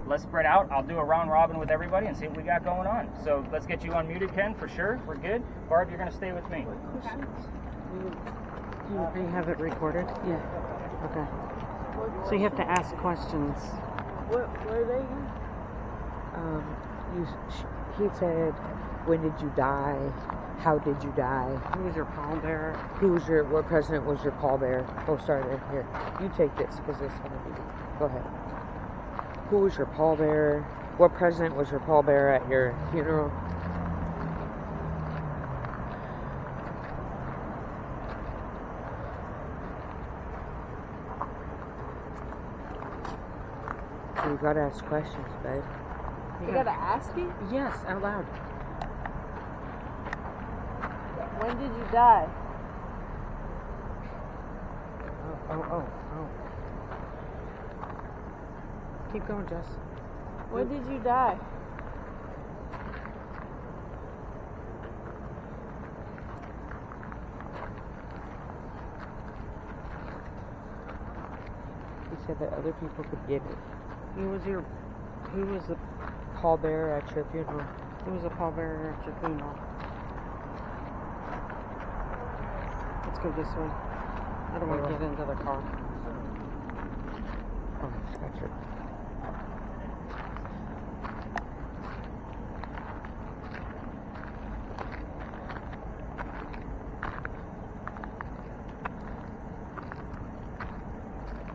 let's spread out. I'll do a round robin with everybody and see what we got going on. So let's get you unmuted, Ken, for sure. We're good. Barb, you're going to stay with me. Do you have it recorded? Yeah. Okay. So you have to ask questions. What were they? He said, when did you die? How did you die? Who was your pallbearer? What president was your pallbearer? Oh, sorry, here. You take this, because this one will be, go ahead. Who was your pallbearer? What president was your pallbearer at your funeral? So you gotta ask questions, babe. You gotta ask me? Yes, out loud. When did you die? Oh. Keep going, Jess. When did you die? He said that other people could get it. Who was the Pallbearer at your funeral? Who was the pallbearer at your funeral? Let's go this way. I don't want to get into the car. Oh, scratch it.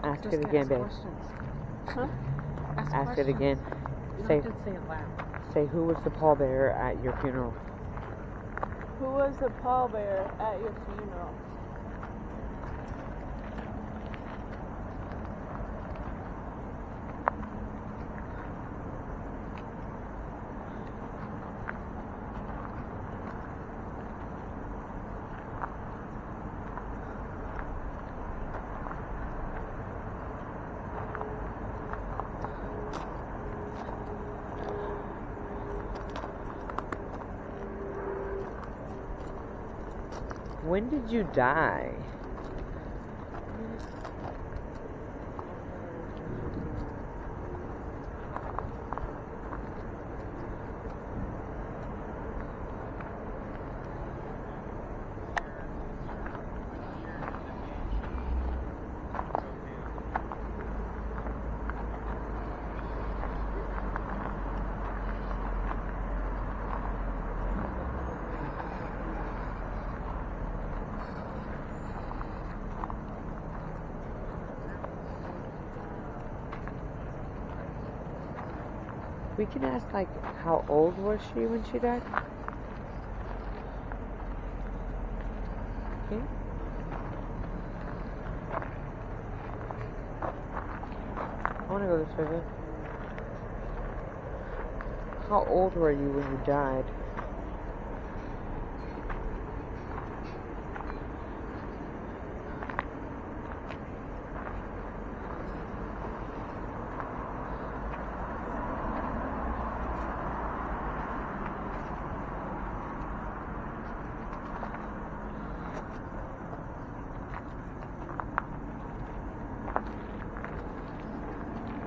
Ask it again, babe. Huh? Ask it again. You Say, don't have to say it loud. say who was the pallbearer at your funeral? Who was the pallbearer at your funeral? When did you die? We can ask, like, how old was she when she died? Okay. I want to go this way, babe. How old were you when you died?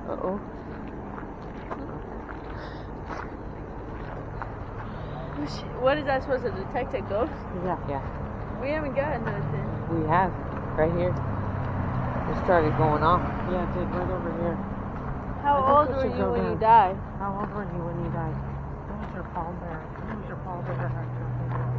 Uh-oh. What is that supposed to detect a ghost? Yeah. We haven't gotten nothing. We have. Right here. It started going off. Yeah, it did, right over here. How I old think we were should you go when down. you died? How old were you when you died? Who was your pallbearer? Who was your pallbearer at your funeral?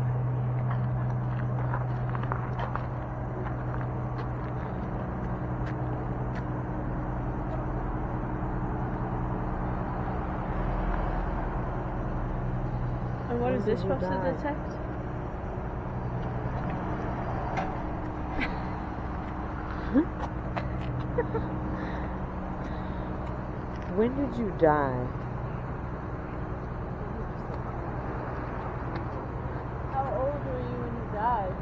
And what is this When did supposed you to detect? When did you die? How old were you when you died?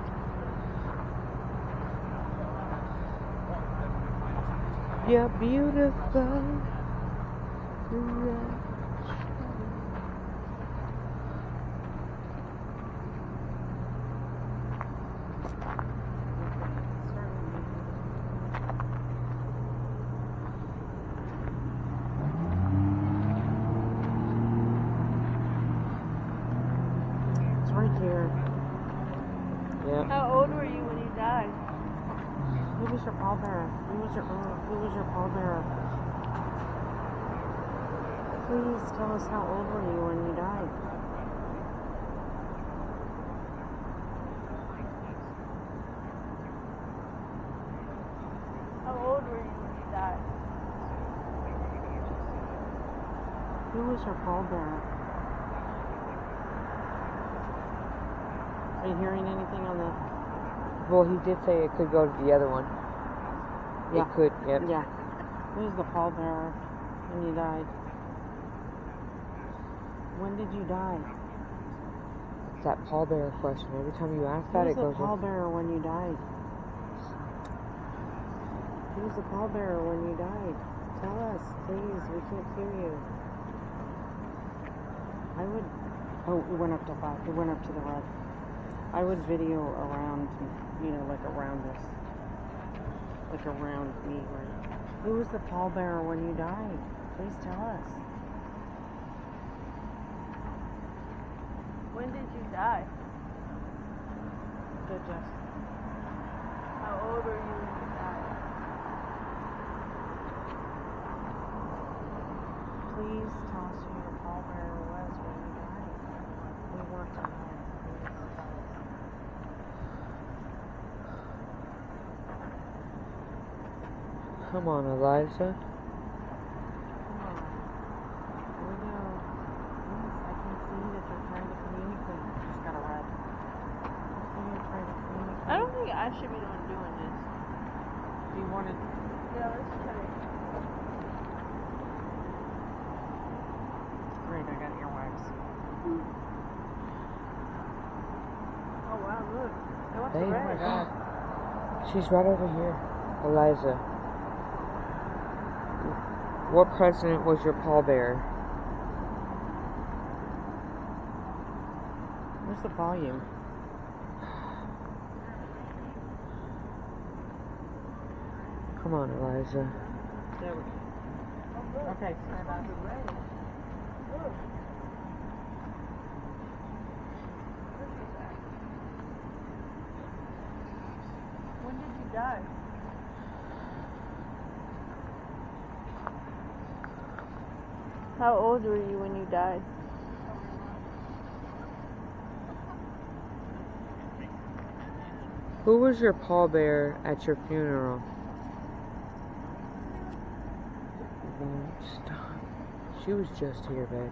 You're beautiful. right here. Yeah. How old were you when you died? Who was your pallbearer? Who was your pallbearer? Please tell us how old were you when you died? How old were you when you died? Who was your pallbearer? Are you hearing anything on the... Well, he did say it could go to the other one. Yeah. It could, yep. Yeah. Who was the pallbearer when you died? When did you die? It's that pallbearer question. Every time you ask that, Who it was goes the pallbearer when you died? Who was the pallbearer when you died? Tell us, please. We can't hear you. I would... Oh, it went up to 5. It went up to the red. I would video around, like around us. Like around me, right? Who was the pallbearer when you died? Please tell us. When did you die? Judge us. How old were you when you died? Please tell us who your pallbearer was when you died. We want to know. Come on, Eliza. Come on. Here we go. Yes, I can see that you're trying to communicate. Just got a red. I see you're trying to communicate. I don't think I should be the one doing this. You wanted... Yeah, let's try it. Great, I got earwax. Oh wow, look. They went Hey, to oh red. my God. She's right over here. Eliza. What president was your pallbearer? Where's the volume? Come on, Eliza. There we go. Okay, stand up. When did you die? How old were you when you died? Who was your pallbearer at your funeral? Won't stop. She was just here, babe.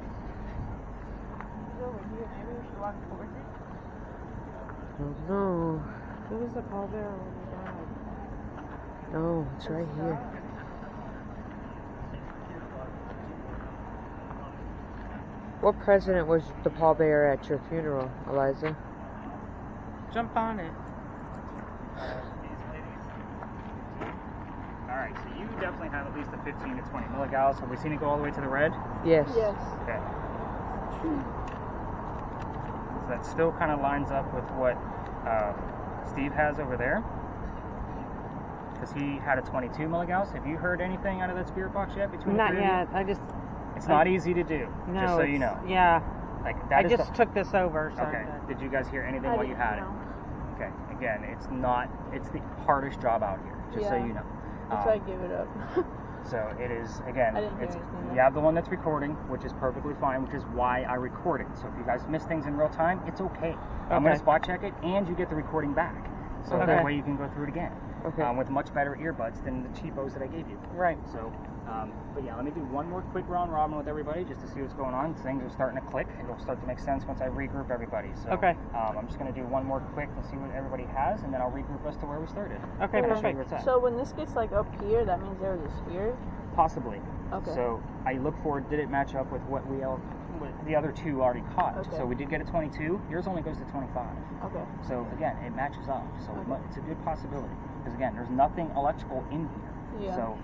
He's over here. Maybe we should walk towards it. Oh, no. Who was the pallbearer when you died? No, it's right here. What president was the pallbearer at your funeral, Eliza? Jump on it. Alright, so you definitely have at least a 15 to 20 milligauss. Have we seen it go all the way to the red? Yes. Yes. Okay. So that still kind of lines up with what Steve has over there. Because he had a 22 milligauss. Have you heard anything out of that spirit box yet between the Not three of you? yet. I just... It's not easy to do, No, just so you know. Yeah. Like I that is just took this over, so... Okay. Did you guys hear anything I while you didn't had know. it? Okay. Again, it's the hardest job out here, just so Yeah. you know. That's why I give it up. So it is, again, I didn't hear it's, anything. you have the one that's recording, which is perfectly fine, which is why I record it. So if you guys miss things in real time, it's okay. I'm going Okay. to spot check it, and you get the recording back. So Okay. that way you can go through it again. Okay. With much better earbuds than the cheapos that I gave you. Right. So, but yeah, let me do one more quick round robin with everybody just to see what's going on. Things are starting to click. It'll start to make sense once I regroup everybody. So, Okay. I'm just going to do one more quick and see what everybody has, and then I'll regroup us to where we started. Okay, And I'll show perfect. you where it's at. So when this gets like up here, that means there was a sphere? Possibly. Okay. So I look for, did it match up with what what the other two already caught? Okay. So we did get a 22. Yours only goes to 25. Okay. So again, it matches up. So Okay. it's a good possibility. Because again, there's nothing electrical in here. Yeah. So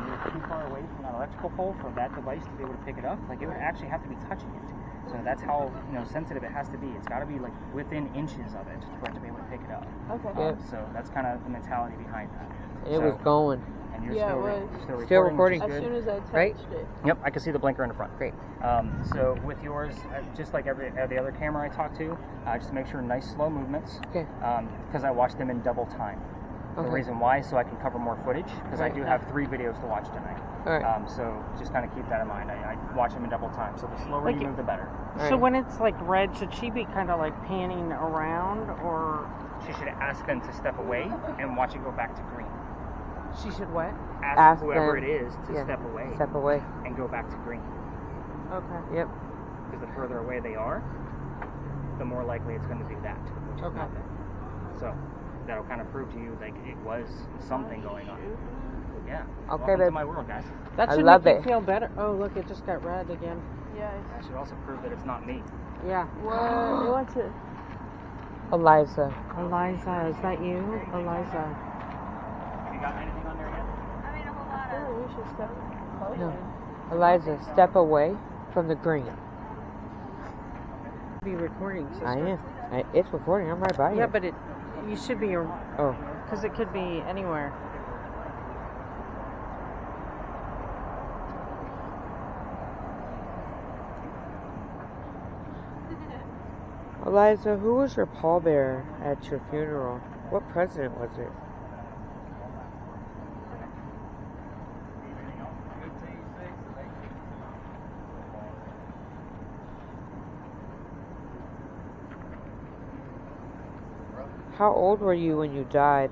you're too far away from that electrical pole for that device to be able to pick it up. Like it would actually have to be touching it. So that's how sensitive it has to be. It's got to be like within inches of it for it to be able to pick it up. Okay. Yep. So that's kind of the mentality behind that. It was going. And you're Yeah, still, it was. still recording. Still which recording. is As good. soon as I touched Right? it. Yep, I can see the blinker in the front. Great. So with yours, just like the other camera I talked to, just make sure nice slow movements. Okay. Because I watch them in double time. The Okay. reason why, so I can cover more footage, because I Right. do have 3 videos to watch tonight. All right. So just kind of keep that in mind. I watch them in double time, so the slower Like you move, the better. So Alright. when it's like red, should she be kind of like panning around, or She should ask them to step away and watch it go back to green. she should what? Ask whoever them, it is to yeah, step away Step away. and go back to green. Okay. Yep. Because the further away they are, the more likely it's going to do that, which is Okay. nothing. So that'll kind of prove to you like it was something going on. Yeah. Okay, Welcome to babe. my world, guys. That I should love make you it. feel better. Oh, look, it just got red again. Yes. That should also prove that it's not me. Yeah. What? It went to. Eliza. Eliza, is that you? Eliza. Have you got anything on there yet? Oh, we should step closer. No. Eliza, step away from the green. Be recording, sister. I am. It's recording. I'm right by you. Yeah, but you should be, Oh. because it could be anywhere. Eliza, who was your pallbearer at your funeral? What president was it? How old were you when you died?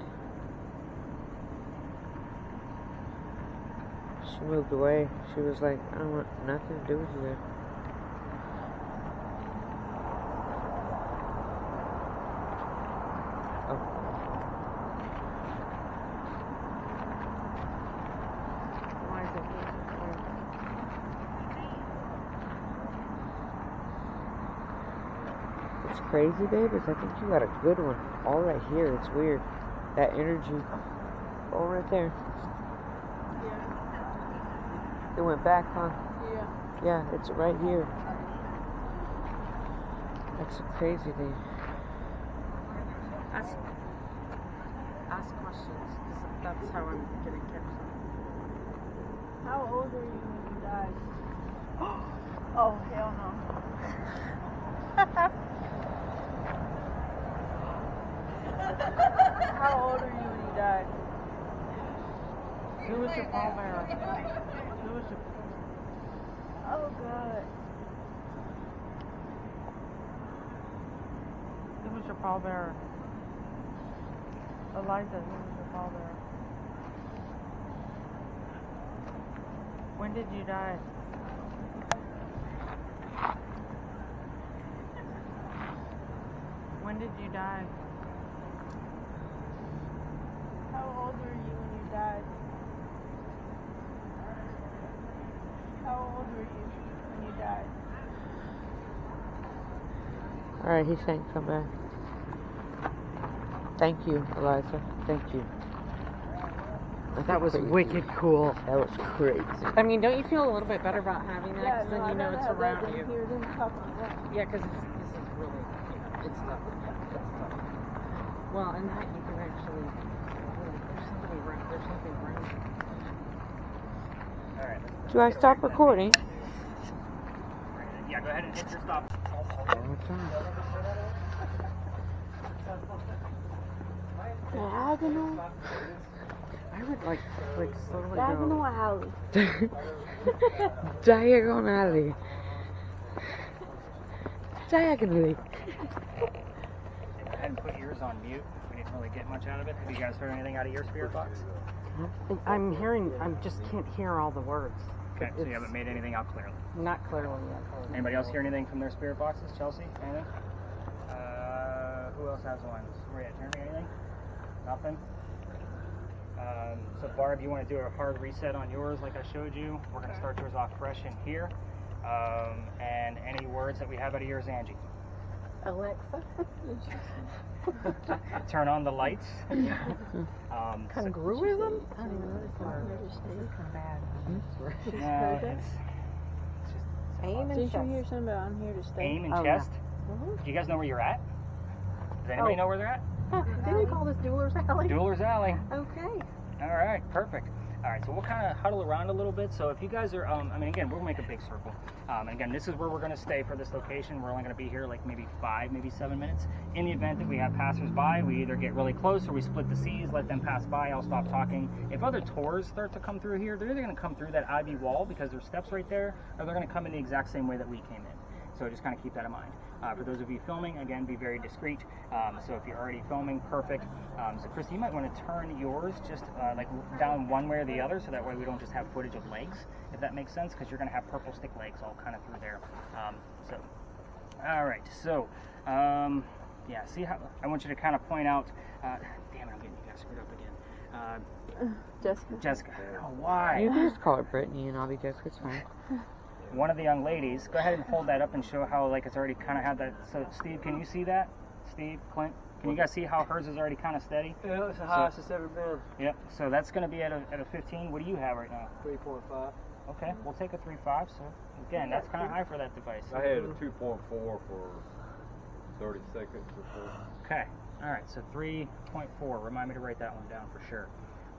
She moved away. She was like, I don't want nothing to do with you. Eliza, What's crazy, babe, is I think you got a good one. All right here. It's weird. That energy. Oh, right there. Yeah. It went back, huh? Yeah. Yeah, it's right here. That's crazy, babe. ask questions, because that's how I'm going to catch them. How old were you when you died? Oh, hell no. How old are you when you died? Who was your pallbearer? Who was your... Oh, God. Who was your pallbearer? Eliza, who was your pallbearer? When did you die? When did you die? How old were you when you died? How old were you when you died? Alright, he's saying come back. Thank you, Eliza. Thank you. That was crazy. wicked cool. That was crazy. I mean, don't you feel a little bit better about having that? Yeah, Because then no, you know I'd it's rather have around that you. than hear them talk like that. Yeah, because this is really, it's tough. Yeah, it's tough. Well, and that you can actually, there's somebody around, there's something around. All right. Do I stop recording? Yeah, go ahead and hit your stop. Diagonal. I would like slowly Diagonal go. alley. Diagonally. Diagonally. Go ahead and put yours on mute. We didn't really get much out of it. Have you guys heard anything out of your spirit box? I'm hearing, I just can't hear all the words. Okay, so you haven't made anything out clearly. Not clearly yet. Anybody else hear anything from their spirit boxes? Chelsea, anything? Who else has one? Where at? Jeremy, anything? Nothing? So Barb, you want to do a hard reset on yours like I showed you? We're going to start yours off fresh in here. And any words that we have out of yours, Angie? Alexa. Turn on the lights. Congruism? No, it's Aim and Did you hear something about I'm here to stay? aim and Oh, chest. Do you guys know where you're at? Does anybody know where they're at? Didn't they call this Dueler's Alley? Dueler's Alley. Okay. All right, perfect. All right, so we'll kind of huddle around a little bit. So if you guys are, I mean, again, we'll make a big circle. And again, this is where we're going to stay for this location. We're only going to be here like maybe 5, maybe 7 minutes. In the event that we have passers-by, we either get really close or we split the seas, let them pass by. I'll stop talking. If other tours start to come through here, they're either going to come through that ivy wall because there's steps right there, or they're going to come in the exact same way that we came in. So just kind of keep that in mind. For those of you filming, again, be very discreet. So if you're already filming, perfect. So Chris, you might want to turn yours just like down one way or the other, so that way we don't just have footage of legs, if that makes sense, because you're going to have purple stick legs all kind of through there. All right. So, yeah, see how I want you to kind of point out. Damn it, I'm getting you guys screwed up again. Jessica. Oh, why? You can just call it Brittany and I'll be Jessica. It's fine. One of the young ladies, go ahead and hold that up and show how like it's already kind of had that. So Steve, can you see that? Steve, Clint, can you guys see how hers is already kind of steady? Yeah, it's the highest it's ever been. Yep. So that's going to be at a 15. What do you have right now? 3.5. Okay, we'll take a 3.5. So again, that's kind of high for that device. I had a 2.4 for 30 seconds before. Okay. All right. So 3.4. Remind me to write that one down for sure.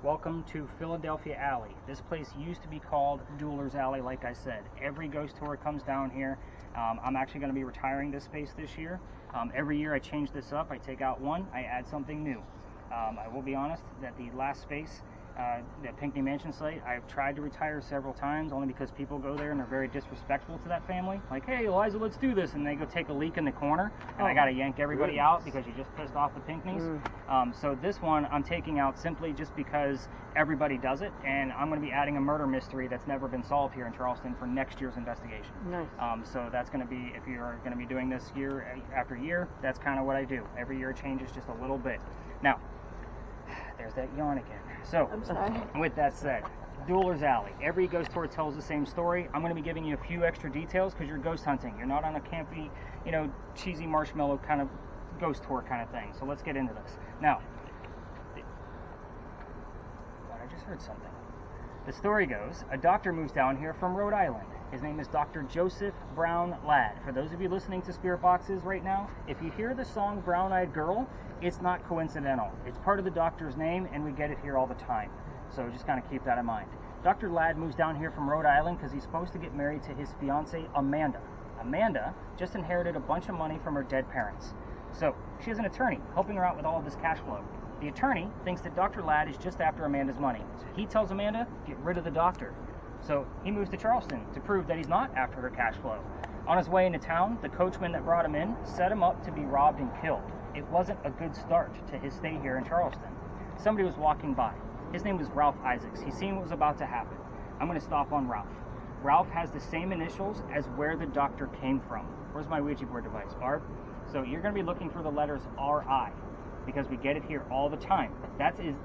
Welcome to Philadelphia Alley. This place used to be called Dueler's Alley, like I said. Every ghost tour comes down here. I'm actually going to be retiring this space this year. Every year I change this up. I take out one, I add something new. I will be honest that the last space, that Pinckney Mansion site, I've tried to retire several times only because people go there and they're very disrespectful to that family. Like, hey, Eliza, let's do this. And they go take a leak in the corner, and I got to yank everybody out because you just pissed off the Pinckneys. So this one I'm taking out simply just because everybody does it, and I'm going to be adding a murder mystery that's never been solved here in Charleston for next year's investigation. Nice. So that's going to be, if you're going to be doing this year after year, that's kind of what I do. Every year it changes just a little bit. Now, there's that yawn again. So, I'm sorry. with that said, Dueler's Alley. Every ghost tour tells the same story. I'm going to be giving you a few extra details because you're ghost hunting. You're not on a campy, you know, cheesy marshmallow kind of ghost tour kind of thing. So let's get into this. Now, I just heard something. The story goes, a doctor moves down here from Rhode Island. His name is Dr. Joseph Brown Ladd. For those of you listening to Spirit Boxes right now, if you hear the song Brown Eyed Girl, it's not coincidental. It's part of the doctor's name, and we get it here all the time. So just kind of keep that in mind. Dr. Ladd moves down here from Rhode Island because he's supposed to get married to his fiancée, Amanda. Amanda just inherited a bunch of money from her dead parents. So she has an attorney helping her out with all of this cash flow. The attorney thinks that Dr. Ladd is just after Amanda's money. So he tells Amanda, get rid of the doctor. So he moves to Charleston to prove that he's not after her cash flow. On his way into town, the coachman that brought him in set him up to be robbed and killed. It wasn't a good start to his stay here in Charleston. Somebody was walking by. His name was Ralph Isaacs. He's seen what was about to happen. I'm going to stop on Ralph. Ralph has the same initials as where the doctor came from. Where's my Ouija board device, Barb? So you're going to be looking for the letters R.I. because we get it here all the time.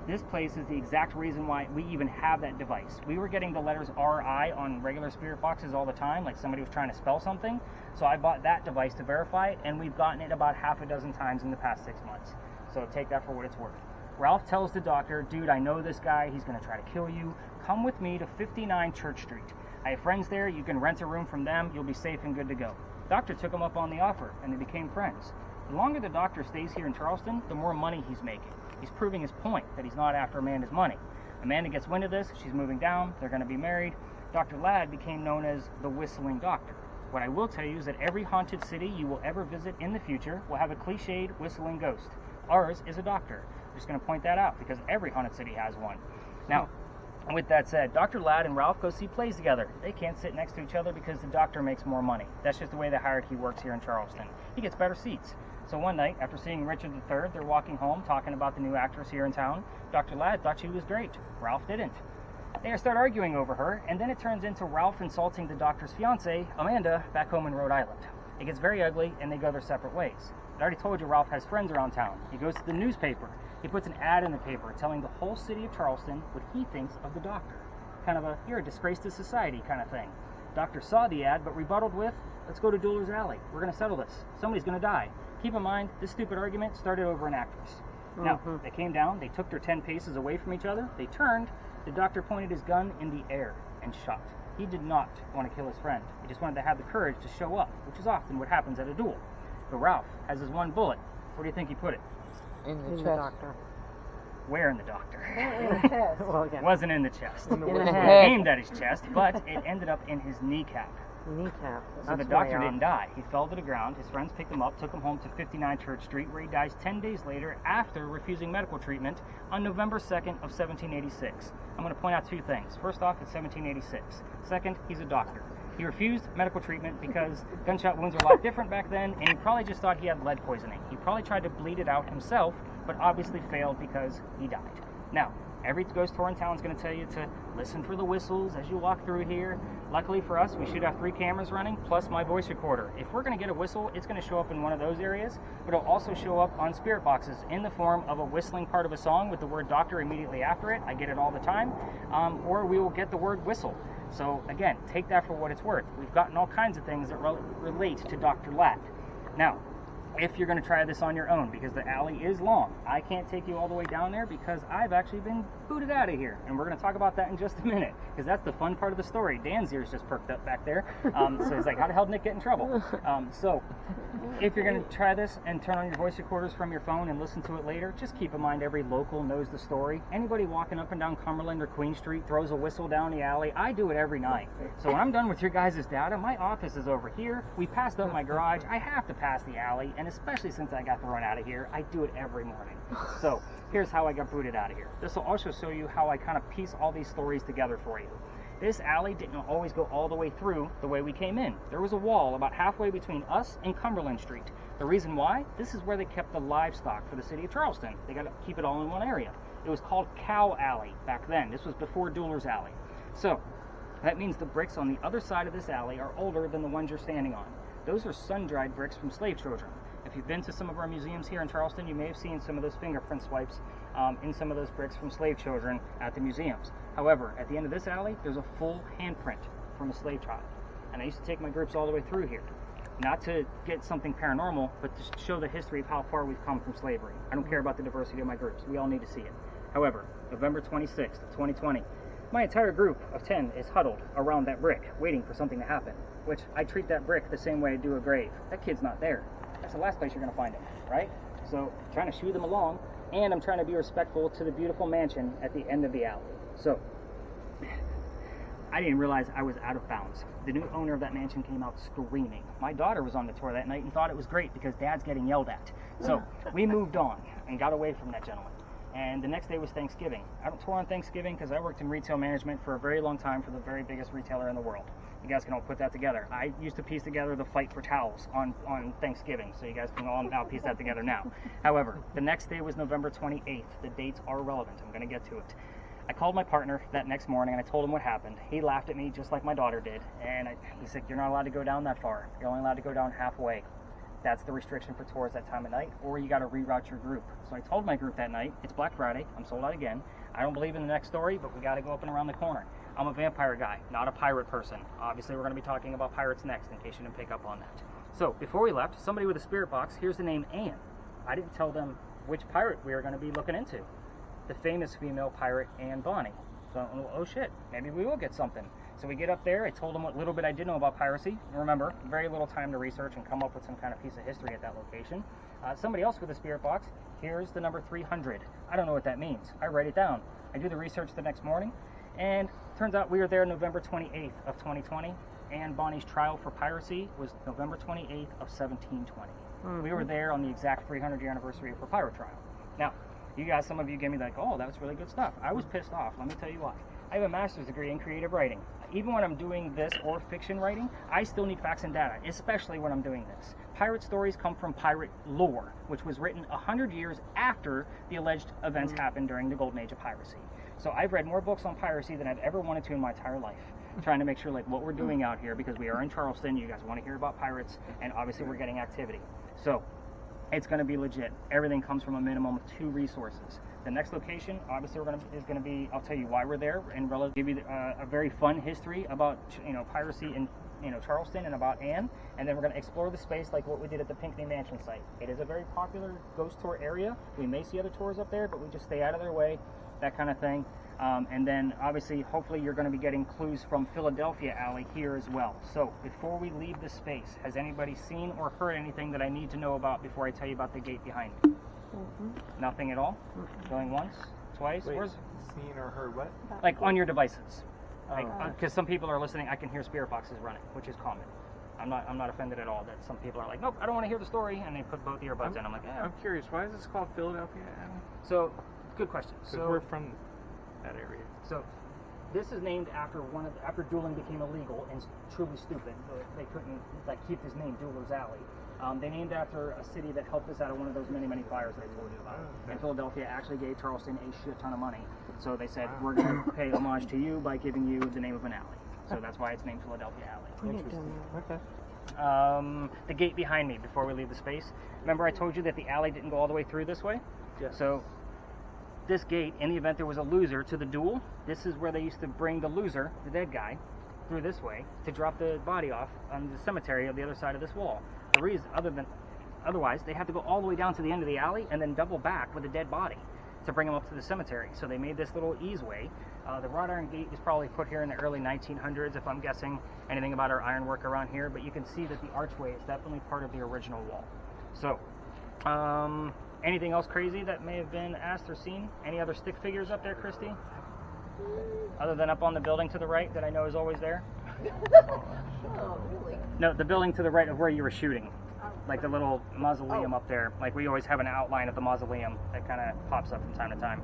This place is the exact reason why we even have that device. We were getting the letters R.I. on regular spirit boxes all the time, like somebody was trying to spell something. So I bought that device to verify it, and we've gotten it about half a dozen times in the past 6 months. So take that for what it's worth. Ralph tells the doctor, dude, I know this guy. He's going to try to kill you. Come with me to 59 Church Street. I have friends there. You can rent a room from them. You'll be safe and good to go. Doctor took him up on the offer, and they became friends. The longer the doctor stays here in Charleston, the more money he's making. He's proving his point that he's not after Amanda's money. Amanda gets wind of this. She's moving down. They're going to be married. Dr. Ladd became known as the Whistling Doctor. What I will tell you is that every haunted city you will ever visit in the future will have a cliched whistling ghost. Ours is a doctor. I'm just going to point that out because every haunted city has one. Now, with that said, Dr. Ladd and Ralph go see plays together. They can't sit next to each other because the doctor makes more money. That's just the way the hierarchy works here in Charleston. He gets better seats. So one night, after seeing Richard III, they're walking home talking about the new actress here in town. Dr. Ladd thought she was great. Ralph didn't. They start arguing over her, and then it turns into Ralph insulting the doctor's fiancée, Amanda, back home in Rhode Island. It gets very ugly, and they go their separate ways. I already told you Ralph has friends around town. He goes to the newspaper. He puts an ad in the paper telling the whole city of Charleston what he thinks of the doctor. Kind of a, you're a disgrace to society kind of thing. Doctor saw the ad, but rebutted with, let's go to Dueler's Alley. We're going to settle this. Somebody's going to die. Keep in mind, this stupid argument started over an actress. Now, they came down, they took their 10 paces away from each other, they turned, the doctor pointed his gun in the air and shot. He did not want to kill his friend. He just wanted to have the courage to show up, which is often what happens at a duel. But Ralph has his one bullet. Where do you think he put it? In the chest. Doctor. Where in the doctor? In the chest. Well, again, Wasn't in the chest. in the It head. aimed at his chest, but it ended up in his kneecap. Kneecap. So the That's doctor way didn't die. He fell to the ground. His friends picked him up, took him home to 59 Church Street, where he dies 10 days later after refusing medical treatment on November 2nd of 1786. I'm going to point out two things. First off, it's 1786. Second, he's a doctor. He refused medical treatment because gunshot wounds were a lot different back then, and he probably just thought he had lead poisoning. He probably tried to bleed it out himself, but obviously failed because he died. Now, every ghost tour in town is going to tell you to listen for the whistles as you walk through here. Luckily for us, we should have 3 cameras running, plus my voice recorder. If we're going to get a whistle, it's going to show up in one of those areas, but it'll also show up on spirit boxes in the form of a whistling part of a song with the word doctor immediately after it. I get it all the time. Or we will get the word whistle. So again, take that for what it's worth. We've gotten all kinds of things that relate to Dr. Ladd. Now, if you're going to try this on your own, because the alley is long, I can't take you all the way down there because I've actually been booted out of here, and we're going to talk about that in just a minute, because that's the fun part of the story. Dan's ears just perked up back there, so he's like, how the hell did Nick get in trouble? So if you're going to try this and turn on your voice recorders from your phone and listen to it later, just keep in mind every local knows the story. Anybody walking up and down Cumberland or Queen Street throws a whistle down the alley. I do it every night. So when I'm done with your guys' data, my office is over here. We passed up my garage. I have to pass the alley, and especially since I got to run out of here, I do it every morning. So here's how I got booted out of here. This will also show you how I kind of piece all these stories together for you. This alley didn't always go all the way through the way we came in. There was a wall about halfway between us and Cumberland Street. The reason why? This is where they kept the livestock for the city of Charleston. They got to keep it all in one area. It was called Cow Alley back then. This was before Dueler's Alley. So that means the bricks on the other side of this alley are older than the ones you're standing on. Those are sun-dried bricks from slave children. If you've been to some of our museums here in Charleston, you may have seen some of those fingerprint swipes in some of those bricks from slave children at the museums. However, at the end of this alley, there's a full handprint from a slave child. And I used to take my groups all the way through here. Not to get something paranormal, but to show the history of how far we've come from slavery. I don't care about the diversity of my groups. We all need to see it. However, November 26th, 2020, my entire group of 10 is huddled around that brick, waiting for something to happen, which I treat that brick the same way I do a grave. That kid's not there. That's the last place you're going to find him, right? So I'm trying to shoo them along, and I'm trying to be respectful to the beautiful mansion at the end of the alley. So I didn't realize I was out of bounds. The new owner of that mansion came out screaming. My daughter was on the tour that night and thought it was great because Dad's getting yelled at. So we moved on and got away from that gentleman. And the next day was Thanksgiving. I don't tour on Thanksgiving because I worked in retail management for a very long time for the very biggest retailer in the world. You guys can all put that together. I used to piece together the fight for towels on Thanksgiving, so you guys can all now piece that together now. However, the next day was November 28th. The dates are relevant. I'm going to get to it. I called my partner that next morning and I told him what happened. He laughed at me just like my daughter did, and he said, "You're not allowed to go down that far. You're only allowed to go down halfway. That's the restriction for tours that time of night, or you got to reroute your group." So I told my group that night, it's Black Friday, I'm sold out again. I don't believe in the next story, but we got to go up and around the corner. I'm a vampire guy, not a pirate person. Obviously, we're going to be talking about pirates next, in case you didn't pick up on that. So before we left, somebody with a spirit box, here's the name Anne. I didn't tell them which pirate we were going to be looking into. The famous female pirate Anne Bonny. So, oh shit, maybe we will get something. So we get up there, I told them what little bit I did know about piracy. Remember, very little time to research and come up with some kind of piece of history at that location. Somebody else with a spirit box, here's the number 300. I don't know what that means. I write it down. I do the research the next morning, and turns out we were there November 28th of 2020. Anne Bonny's trial for piracy was November 28th of 1720. Mm-hmm. We were there on the exact 300-year anniversary of her pirate trial. Now, you guys, some of you gave me like, oh, that was really good stuff. I was pissed off. Let me tell you why. I have a master's degree in creative writing. Even when I'm doing this or fiction writing, I still need facts and data, especially when I'm doing this. Pirate stories come from pirate lore, which was written 100 years after the alleged events happened during the golden age of piracy. So I've read more books on piracy than I've ever wanted to in my entire life, trying to make sure like what we're doing out here, because we are in Charleston, you guys want to hear about pirates, and obviously we're getting activity. So it's going to be legit. Everything comes from a minimum of 2 resources. The next location, obviously, is going to be. I'll tell you why we're there, and give you a very fun history about piracy in Charleston and about Anne, and then we're going to explore the space like what we did at the Pinckney Mansion site. It is a very popular ghost tour area. We may see other tours up there, but we just stay out of their way, that kind of thing. And then obviously, hopefully, you're going to be getting clues from Philadelphia Alley here as well. So before we leave the space, has anybody seen or heard anything that I need to know about before I tell you about the gate behind me? Nothing at all? Going once? twice. Wait, Where's seen or heard what? like on your devices? Oh. Because some people are listening, I can hear spirit boxes running, which is common. I'm not offended at all that some people are like, nope, I don't want to hear the story, and they put both earbuds in. I'm like, yeah. I'm curious, why is this called Philadelphia Alley? So, good question. Because So we're from that area. So, this is named after after dueling became illegal and truly stupid. So they couldn't like keep this name, Dueler's Alley. They named after a city that helped us out of one of those many fires that I told you about. And Philadelphia actually gave Charleston a shit ton of money. So they said, we're going to pay homage to you by giving you the name of an alley. So that's why it's named Philadelphia Alley. Interesting. Okay. The gate behind me before we leave the space. Remember I told you that the alley didn't go all the way through this way? Yes. So this gate, in the event there was a loser to the duel, this is where they used to bring the loser, the dead guy, through this way to drop the body off on the cemetery on the other side of this wall. The reason, otherwise, they had to go all the way down to the end of the alley and then double back with a dead body to bring them up to the cemetery. So they made this little easeway. The wrought iron gate was probably put here in the early 1900s, if I'm guessing anything about our ironwork around here, but you can see that the archway is definitely part of the original wall. So, anything else crazy that may have been asked or seen? Any other stick figures up there, Christy? Other than up on the building to the right that I know is always there? Oh, really? No, the building to the right of where you were shooting. Like the little mausoleum up there. Like we always have an outline of the mausoleum that kind of pops up from time to time.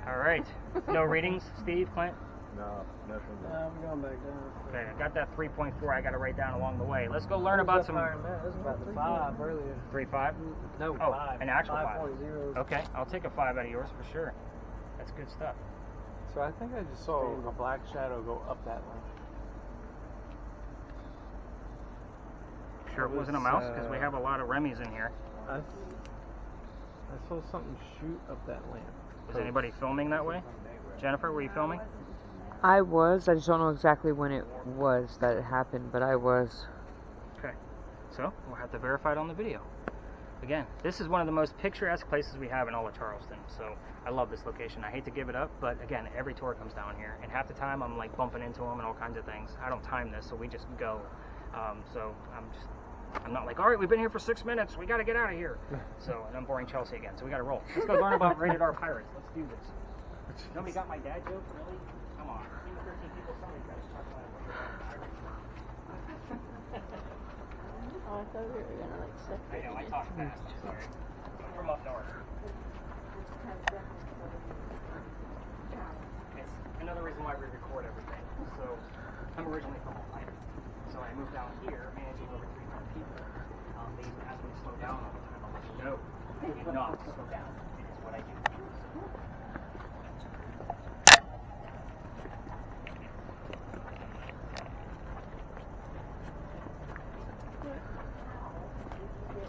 All right. No readings, Steve, Clint? No, nothing. I'm going back down. Okay, I got that 3.4 I got to write down along the way. Let's go learn about some... That was about the 5 earlier. 3.5? No, Oh, 5. an actual 5.0. Okay, I'll take a 5 out of yours for sure. That's good stuff. So I think I just saw a black shadow go up that way. Sure it wasn't a mouse? Because we have a lot of Remy's in here. I saw something shoot up that lamp. Was anybody filming that way? Jennifer, were you filming? I was. I just don't know exactly when it was that it happened, but I was. Okay, so we'll have to verify it on the video. Again, this is one of the most picturesque places we have in all of Charleston, so I love this location. I hate to give it up, but again, every tour comes down here, and half the time I'm like bumping into them and all kinds of things. I don't time this, so we just go. So I'm not like, all right, we've been here for 6 minutes, we got to get out of here. So, and I'm boring Chelsea again, so we got to roll. Let's go learn about rated R pirates. Let's do this. Nobody got my dad joke, really? Come on. Even 13 people, somebody's got to talk about it. Oh, I thought we were gonna like set. I know, I talk fast, I'm sorry. I'm from up north. It's another reason why we record everything. So, I'm originally from Ohio. So I moved down here, managing over 300 people. They used to ask me to slow down all the time. I'm like, no, I do not slow down. It is what I do.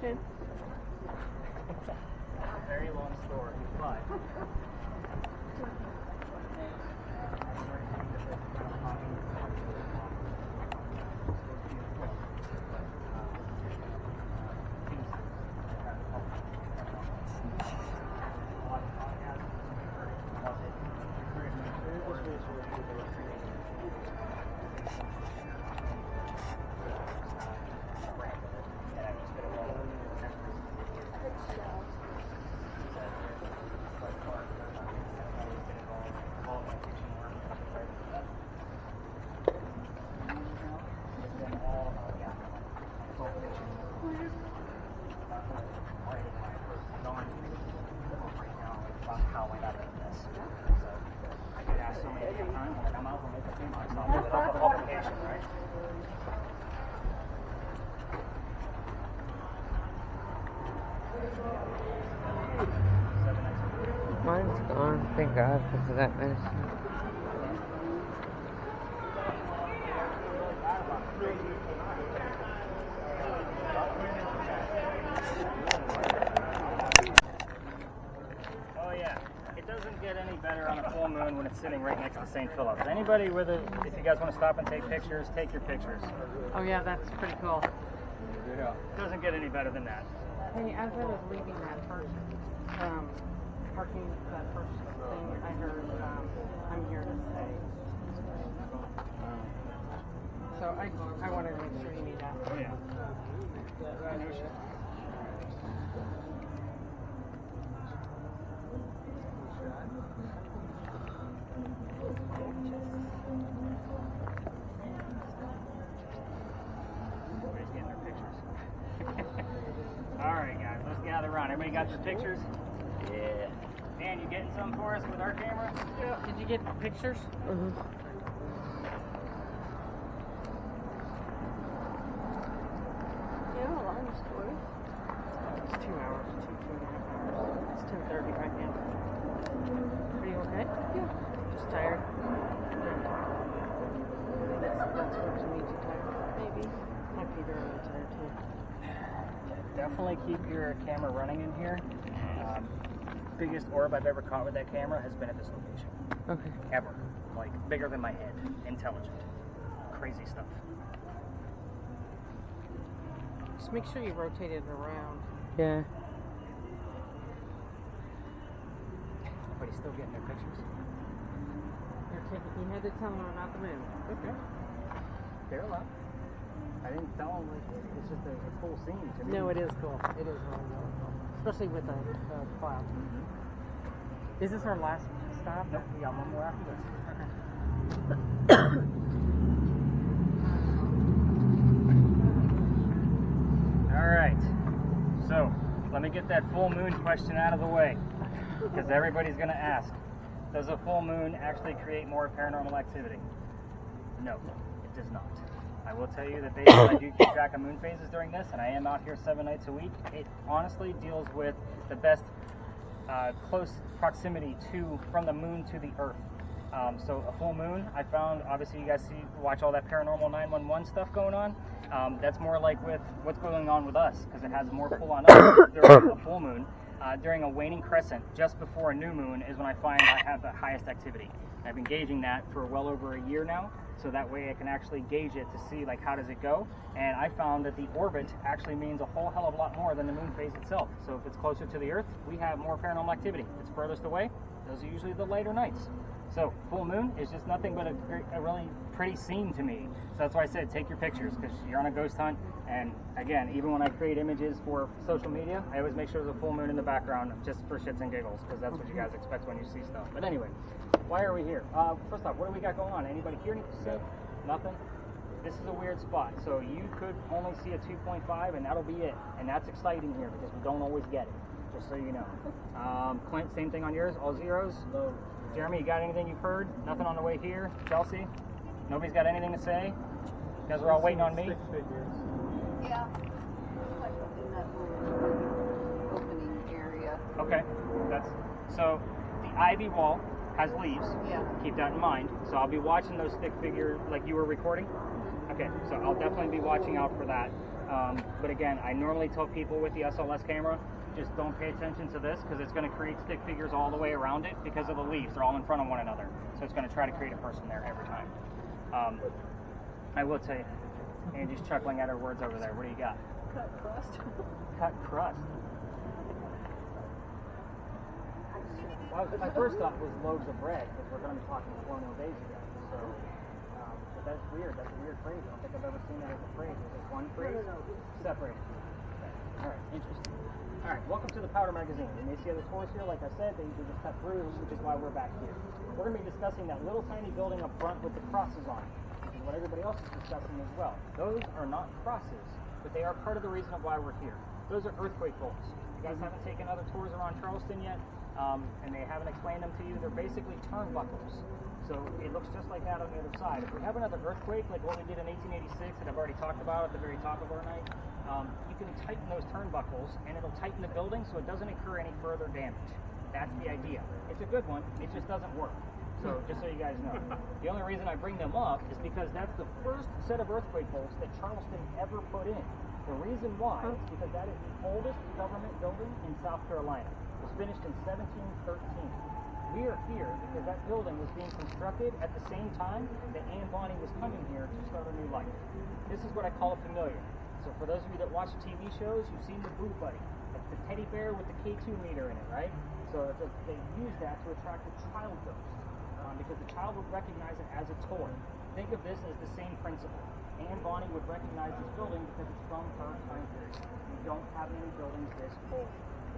Okay. Very long story, but Mine's gone. Thank God because of that medicine. oh yeah, it doesn't get any better on a full moon when it's sitting right next to St. Philip's. Anybody with it, if you guys want to stop and take pictures, take your pictures. Oh yeah, that's pretty cool. Yeah. Doesn't get any better than that. Hey, as I was leaving that first parking, that first thing, I heard, I'm here to stay. So I wanted to make sure you knew that. Oh yeah. No shit. Everybody's getting their pictures. All right, guys, let's gather around. Everybody got their pictures? Yeah. Dan, you getting some for us with our camera? Yeah. Did you get pictures? Mm-hmm. You have a long story. It's 2 hours, 2.5 hours. It's 10:30 right now. Are you okay? Yeah. Just tired? That's what means you're tired. Maybe. Might be very tired too. Definitely keep your camera running in here. Biggest orb I've ever caught with that camera has been at this location. Okay. Ever. Like, bigger than my head. Intelligent. Crazy stuff. Just make sure you rotate it around. Yeah. Everybody's still getting their pictures? You had to tell them about the moon. Okay. They're allowed. I didn't tell them, like, it's just a cool scene to me. No, it is cool. It is really, really cool. Especially with the cloud. Mm-hmm. Is this our last stop? Nope, we got one more after this. Alright, so let me get that full moon question out of the way, because everybody's going to ask, does a full moon actually create more paranormal activity? No, it does not. I will tell you that basically I do keep track of moon phases during this, and I am out here 7 nights a week. It honestly deals with the best close proximity from the moon to the earth. So a full moon, I found, obviously you guys watch all that paranormal 911 stuff going on. That's more like with what's going on with us, because it has more pull on us during a full moon. During a waning crescent, just before a new moon, is when I find I have the highest activity. I've been gauging that for well over a year now, so that way I can actually gauge it to see, like, how does it go. And I found that the orbit actually means a whole hell of a lot more than the moon phase itself. So if it's closer to the Earth, we have more paranormal activity. If it's furthest away, those are usually the later nights. So full moon is just nothing but a really pretty scene to me. So that's why I said take your pictures, because you're on a ghost hunt. And again, even when I create images for social media, I always make sure there's a full moon in the background just for shits and giggles, because that's what you guys expect when you see stuff. But anyway, why are we here? First off, what do we got going on? Anybody hear anything? Nothing? This is a weird spot. So you could only see a 2.5 and that'll be it. And that's exciting here because we don't always get it, just so you know. Clint, same thing on yours? All zeros? No. Jeremy, you got anything you've heard? Nothing on the way here? Chelsea? Nobody's got anything to say? You guys are all waiting on me? Six figures. Yeah. Like in that little opening area. Okay. So the ivy wall has leaves. Yeah. Keep that in mind. So I'll be watching those stick figures like you were recording. Okay, so I'll definitely be watching out for that. But again, I normally tell people with the SLS camera, just don't pay attention to this because it's going to create stick figures all the way around it because of the leaves. They're all in front of one another. So it's going to try to create a person there every time. I will tell you, Angie's chuckling at her words over there. What do you got? Cut crust. Cut crust. Well, my first thought was loaves of bread because we're going to be talking colonial days again. So, but that's weird. That's a weird phrase. I don't think I've ever seen that as a phrase. Is it one phrase? Separated. Okay. All right. Interesting. All right. Welcome to the Powder Magazine. You may see other tours here. Like I said, they usually just cut through, which is why we're back here. We're going to be discussing that little tiny building up front with the crosses on it, which is what everybody else is discussing as well. Those are not crosses, but they are part of the reason of why we're here. Those are earthquake bolts. You guys haven't taken other tours around Charleston yet? And they haven't explained them to you. They're basically turnbuckles. So it looks just like that on the other side. If we have another earthquake, like what we did in 1886 that I've already talked about at the very top of our night, you can tighten those turnbuckles and it'll tighten the building so it doesn't incur any further damage. That's the idea. It's a good one. It just doesn't work. So just so you guys know. The only reason I bring them up is because that's the first set of earthquake bolts that Charleston ever put in. The reason why is because that is the oldest government building in South Carolina. It was finished in 1713. We are here because that building was being constructed at the same time that Anne Bonny was coming here to start a new life. This is what I call a familiar. So for those of you that watch TV shows, you've seen the Boo Buddy. That's the teddy bear with the K2 meter in it, right? So they use that to attract a child ghost because the child would recognize it as a toy. Think of this as the same principle. Anne Bonny would recognize this building because it's from her time period. We don't have many buildings this old.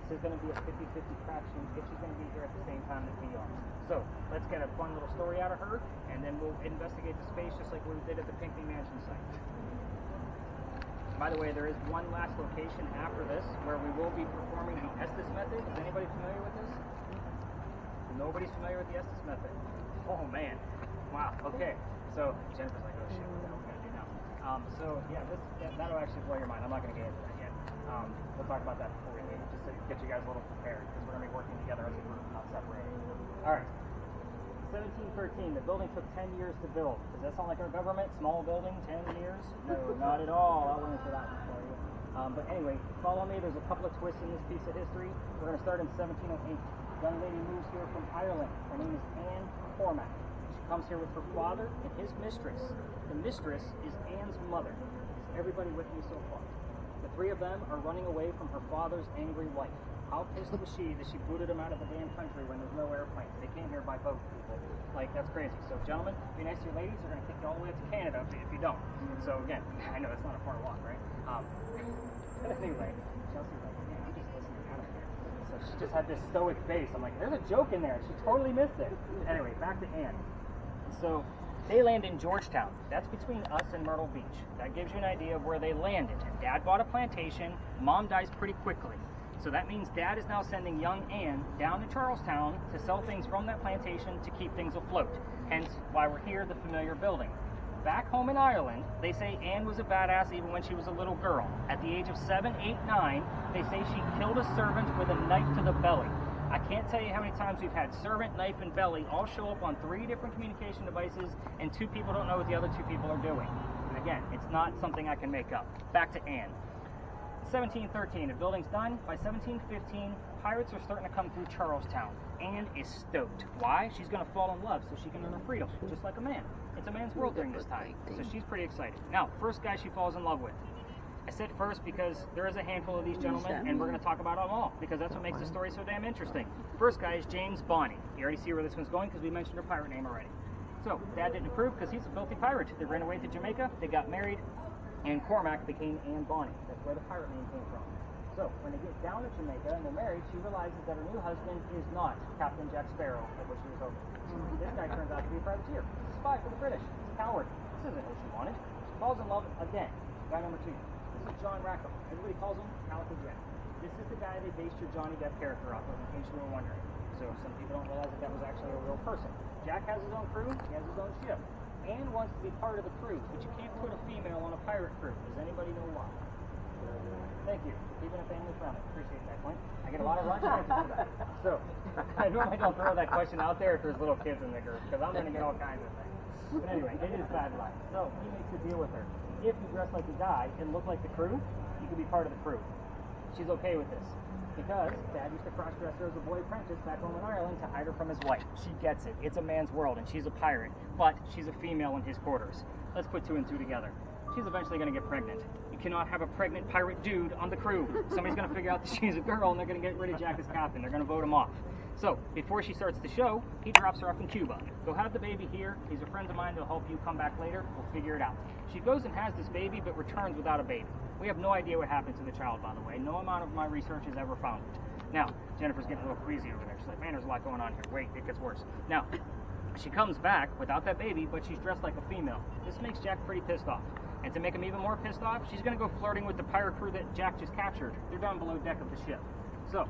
This is going to be a 50-50 fraction if she's going to be here at the same time that we are. So let's get a fun little story out of her, and then we'll investigate the space just like we did at the Pinckney Mansion site. By the way, there is one last location after this where we will be performing the Estes method. Is anybody familiar with this? Nobody's familiar with the Estes method. Oh man. Wow. Okay. So Jennifer's like, oh shit, what the hell are we gonna do now? So yeah, that'll actually blow your mind. I'm not gonna get into that yet. We'll talk about that before we leave, just to get you guys a little prepared, because we're gonna be working together as a group, not separated. All right. 1713. The building took 10 years to build. Does that sound like our government? Small building, 10 years? No, not at all. I'll answer that one for you. But anyway, follow me. There's a couple of twists in this piece of history. We're going to start in 1708. Young lady moves here from Ireland. Her name is Anne Cormac. She comes here with her father and his mistress. The mistress is Anne's mother. Is everybody with me so far? The three of them are running away from her father's angry wife. How pissed was she that she booted them out of the damn country when there's no airplanes? They came here by boat, people. Like, that's crazy. So, gentlemen, be nice to your ladies. They're going to kick you all the way up to Canada if you don't. So, again, I know it's not a far walk, right? But anyway, Chelsea's like, man, I'm just listening out of here. So she just had this stoic face. I'm like, there's a joke in there. She totally missed it. Anyway, back to Anne. So, they land in Georgetown. That's between us and Myrtle Beach. That gives you an idea of where they landed. Dad bought a plantation. Mom dies pretty quickly. So that means Dad is now sending young Anne down to Charlestown to sell things from that plantation to keep things afloat. Hence why we're here, the familiar building. Back home in Ireland, they say Anne was a badass even when she was a little girl. At the age of 7, 8, 9, they say she killed a servant with a knife to the belly. I can't tell you how many times we've had servant, knife, and belly all show up on 3 different communication devices, and 2 people don't know what the other 2 people are doing. And again, it's not something I can make up. Back to Anne. 1713, the building's done. By 1715, pirates are starting to come through Charlestown. Anne is stoked. Why? She's going to fall in love so she can earn her freedom, just like a man. It's a man's world during this time, so she's pretty excited. Now, first guy she falls in love with. I said first because there is a handful of these gentlemen, and we're going to talk about them all, because that's what makes the story so damn interesting. First guy is James Bonney. You already see where this one's going because we mentioned her pirate name already. So, Dad didn't approve because he's a filthy pirate. They ran away to Jamaica, they got married, and Cormac became Anne Bonney. That's where the pirate name came from. So, when they get down to Jamaica and they're married, she realizes that her new husband is not Captain Jack Sparrow, of which she was hoping. This guy turns out to be a privateer. He's a spy for the British. He's a coward. This isn't who she wanted. She falls in love again. Guy number 2. This is John Rackham. Everybody calls him Calico Jack. This is the guy they based your Johnny Depp character off of, in case you were wondering. So, some people don't realize that that was actually a real person. Jack has his own crew. He has his own ship. Anne wants to be part of the crew, but you can't put a female on a pirate crew. Does anybody know why? Thank you for keeping a family friendly. Appreciate that, Clint. I get a lot of wrong answers for that. So, I normally don't throw that question out there if there's little kids in the group, because I'm going to get all kinds of things. But anyway, it is bad life. So, he makes a deal with her. If you dress like a guy and look like the crew, you can be part of the crew. She's okay with this. Because Dad used to cross-dress her as a boy apprentice back home in Ireland to hide her from his wife. She gets it. It's a man's world, and she's a pirate. But she's a female in his quarters. Let's put 2 and 2 together. She's eventually going to get pregnant. You cannot have a pregnant pirate dude on the crew. Somebody's going to figure out that she's a girl, and they're going to get rid of Jack as captain. They're going to vote him off. So, before she starts the show, he drops her off in Cuba. Go have the baby here. These are friends of mine. They'll help you come back later. We'll figure it out. She goes and has this baby, but returns without a baby. We have no idea what happened to the child, by the way. No amount of my research has ever found it. Now, Jennifer's getting a little queasy over there. She's like, man, there's a lot going on here. Wait, it gets worse. Now, she comes back without that baby, but she's dressed like a female. This makes Jack pretty pissed off. And to make him even more pissed off, she's going to go flirting with the pirate crew that Jack just captured. They're down below deck of the ship. So,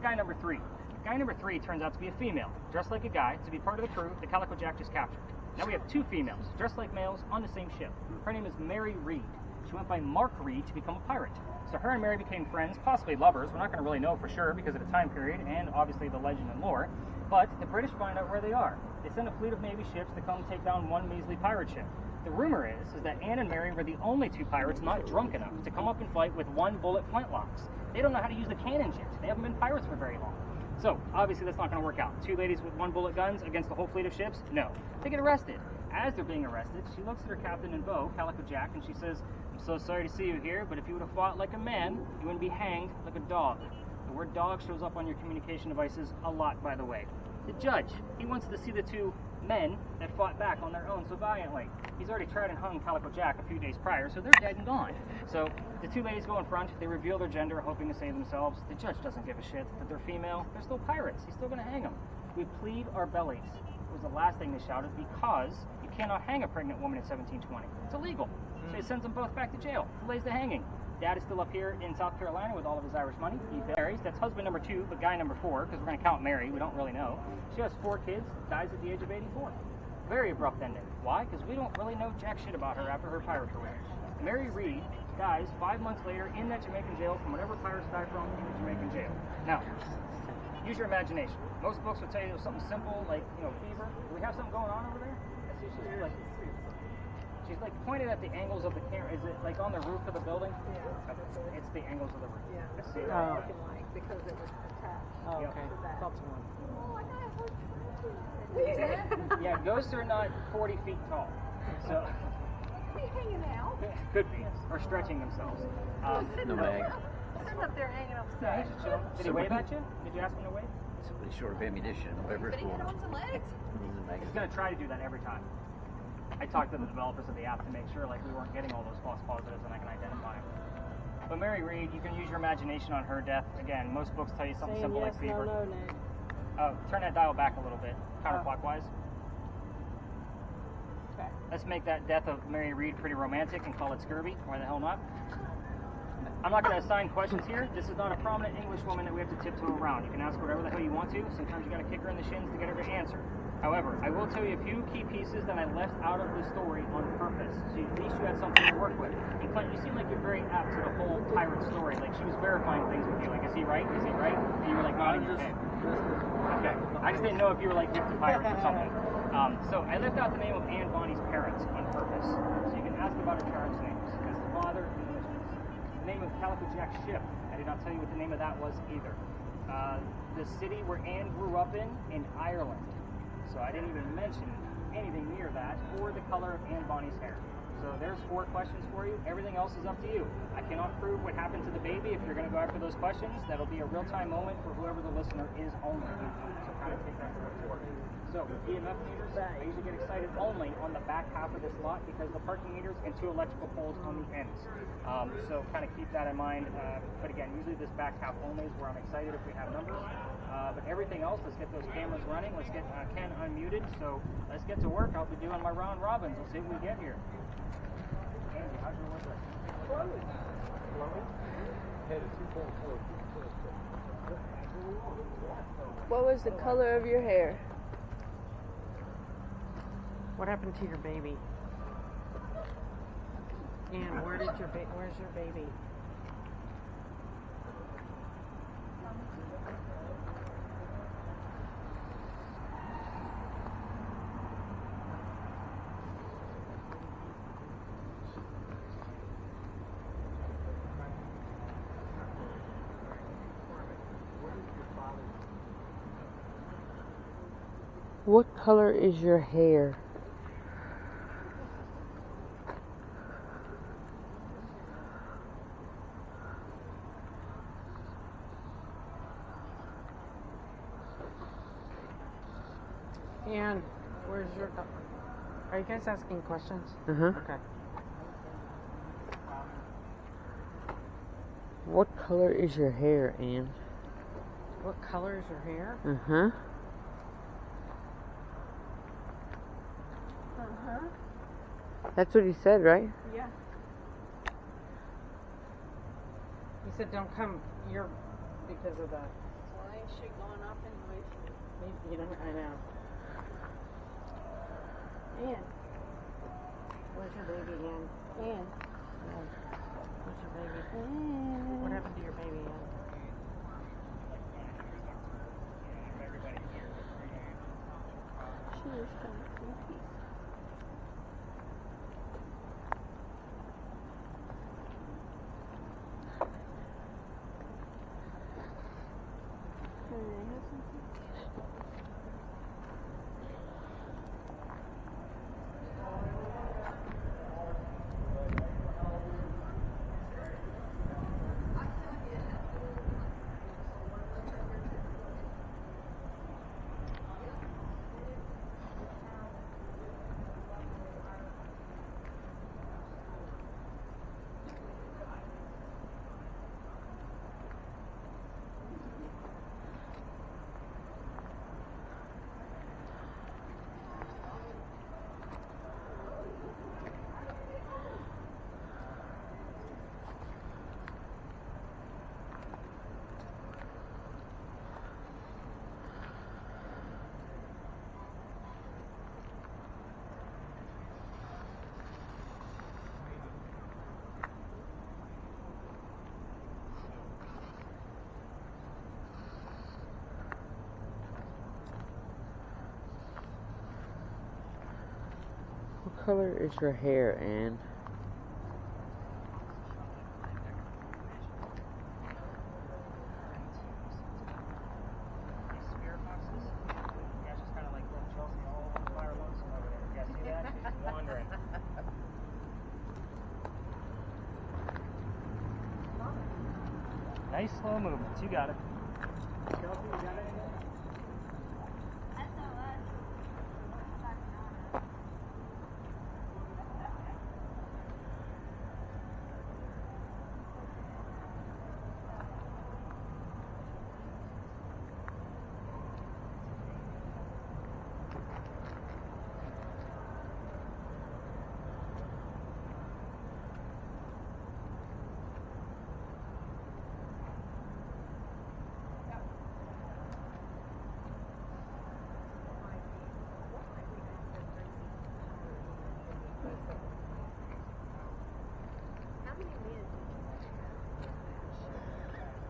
guy number 3. Guy number 3 turns out to be a female, dressed like a guy, to be part of the crew that Calico Jack just captured. Now we have 2 females, dressed like males, on the same ship. Her name is Mary Reed. She went by Mark Reed to become a pirate. So her and Mary became friends, possibly lovers. We're not going to really know for sure because of the time period and obviously the legend and lore. But the British find out where they are. They send a fleet of Navy ships to come take down one measly pirate ship. The rumor is that Anne and Mary were the only 2 pirates not drunk enough to come up and fight with 1 bullet flintlocks. They don't know how to use the cannon yet. They haven't been pirates for very long. So, obviously that's not going to work out. 2 ladies with 1 bullet guns against the whole fleet of ships? No. They get arrested. As they're being arrested, she looks at her captain in bow, Calico Jack, and she says, I'm so sorry to see you here, but if you would have fought like a man, you wouldn't be hanged like a dog. The word dog shows up on your communication devices a lot, by the way. The judge, he wants to see the 2 men that fought back on their own so valiantly. He's already tried and hung Calico Jack a few days prior, so they're dead and gone. So the two ladies go in front, they reveal their gender, hoping to save themselves. The judge doesn't give a shit that they're female. They're still pirates. He's still going to hang them. We plead our bellies. Was the last thing they shouted, because you cannot hang a pregnant woman in 1720. It's illegal. So he sends them both back to jail. Delays the hanging. Dad is still up here in South Carolina with all of his Irish money. He marries. That's husband number 2, but guy number 4, because we're going to count Mary. We don't really know. She has 4 kids, dies at the age of 84. Very abrupt ending. Why? Because we don't really know jack shit about her after her pirate career. Mary Reed dies 5 months later in that Jamaican jail from whatever pirates die from in the Jamaican jail. Now, use your imagination. Most books would tell you something simple like, fever. Do we have something going on over there? I see she's like pointed at the angles of the camera. Is it like on the roof of the building? Yeah. It's the angles of the roof. Yeah. I see Oh. Like, because it was attached. Oh, Yep. okay. That's one. Yeah, ghosts are not 40 feet tall. So Be hanging out. could be. Or stretching themselves. No mag. Sitting up there hanging Yeah, upstairs. he's just chilling. Did he wave at you? Did you ask him to wave? Somebody short of ammunition, whatever it's Putting it for. on some legs. He's going to try to do that every time. I talked to the developers of the app to make sure we weren't getting all those false positives and I can identify them. But Mary Reed, you can use your imagination on her death. Again, most books tell you something simple like fever. No, Nick. Turn that dial back a little bit, counterclockwise. Okay. Let's make that death of Mary Reed pretty romantic and call it scurvy. Why the hell not? I'm not going to assign questions here. This is not a prominent English woman that we have to tiptoe around. You can ask whatever the hell you want to. Sometimes you got to kick her in the shins to get her to answer. However, I will tell you a few key pieces that I left out of the story on purpose, so at least you had something to work with. And Clint, you seem like you're very apt to the whole pirate story. Like, she was verifying things with you. Like, is he right? Is he right? And you were like nodding your head. Okay. I just didn't know if you were like hip to pirates or something. So I left out the name of Anne Bonny's parents on purpose, so you can ask about her parents' names. That's the father and the mistress. The name of Calico Jack's ship, I did not tell you what the name of that was either. The city where Anne grew up in Ireland. So I didn't even mention anything near that, or the color of Anne Bonny's hair. So there's 4 questions for you. Everything else is up to you. I cannot prove what happened to the baby. If you're going to go after those questions, that'll be a real-time moment for whoever the listener is only. So kind of take that for what it's worth. So EMF meters, I usually get excited only on the back half of this lot because the parking meters and 2 electrical poles on the ends. So kind of keep that in mind. But again, usually this back half only is where I'm excited if we have numbers. But everything else, let's get those cameras running. Let's get Ken unmuted. So let's get to work. I'll be doing my round robins. We'll see what we get here. Andy, how's your work record? What was the color of your hair? What happened to your baby? And where's your baby? What color is your hair? And where's your... Are you guys asking questions? Uh-huh. Okay. What color is your hair, Anne? What color is your hair? Uh-huh. Uh-huh. That's what he said, right? Yeah. He said don't come here because of that. Well, ain't shit going up anyway. You know, I know. Ann. Where's your baby, Ann? Ann. Where's your baby? Ann. What happened to your baby, Ann? She is kind of creepy. Can I have something? What color is your hair, Ann? These spirit boxes, yeah, just kind of like little Chelsea all on fire lonesome over there. Yeah, see that? She's wandering. Nice slow movements. You got it. Chelsea, you got anything?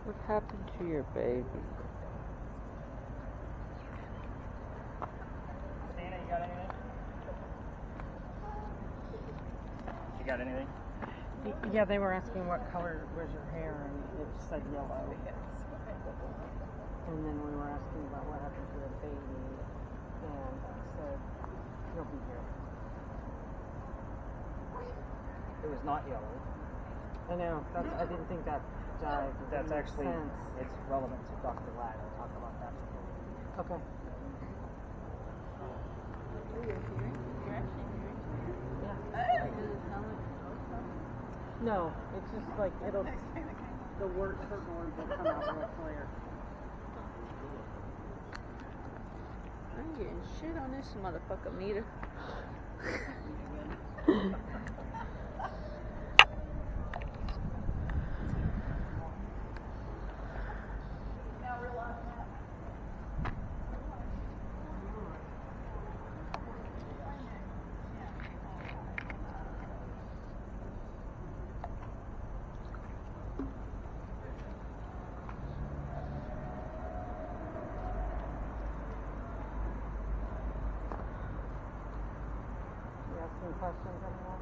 What happened to your baby? Christina, you got anything? You got anything? Yeah, they were asking what color was your hair, and it said yellow. And then we were asking about what happened to the baby, and I said he'll be here. It was not yellow. I know. I didn't think that jive. That's Makes actually, sense. it's relevant to Dr. Ladd. I'll talk about that. Okay. You're actually hearing. Yeah. Does it sound like No, it's just like it'll. The words, certain words will come out real clear. I'm getting shit on this motherfucker meter. You have some questions, anyone?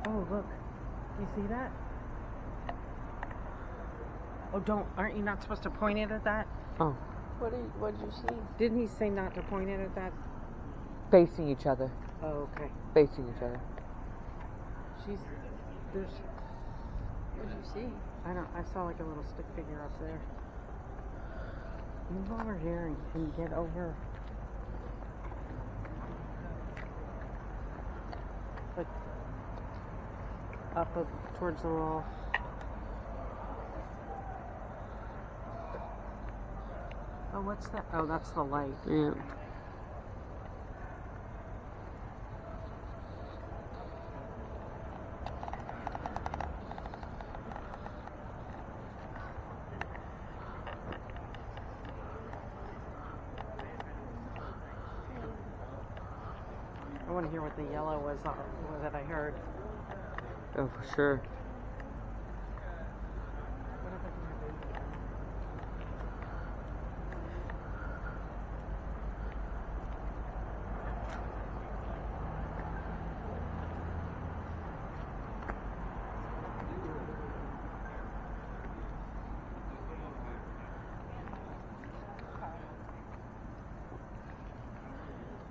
Oh, look. You see that? Oh, aren't you not supposed to point it at that? Oh, What'd you see? Didn't he say not to point it at that? facing each other. Oh, okay. Facing each other. There's, What'd you see? I saw like a little stick figure up there. Move over here and get over. Like, up towards the wall. Oh, what's that? Oh, that's the light. Yeah. I want to hear what the yellow was that I heard. Oh, for sure. What happened to my baby?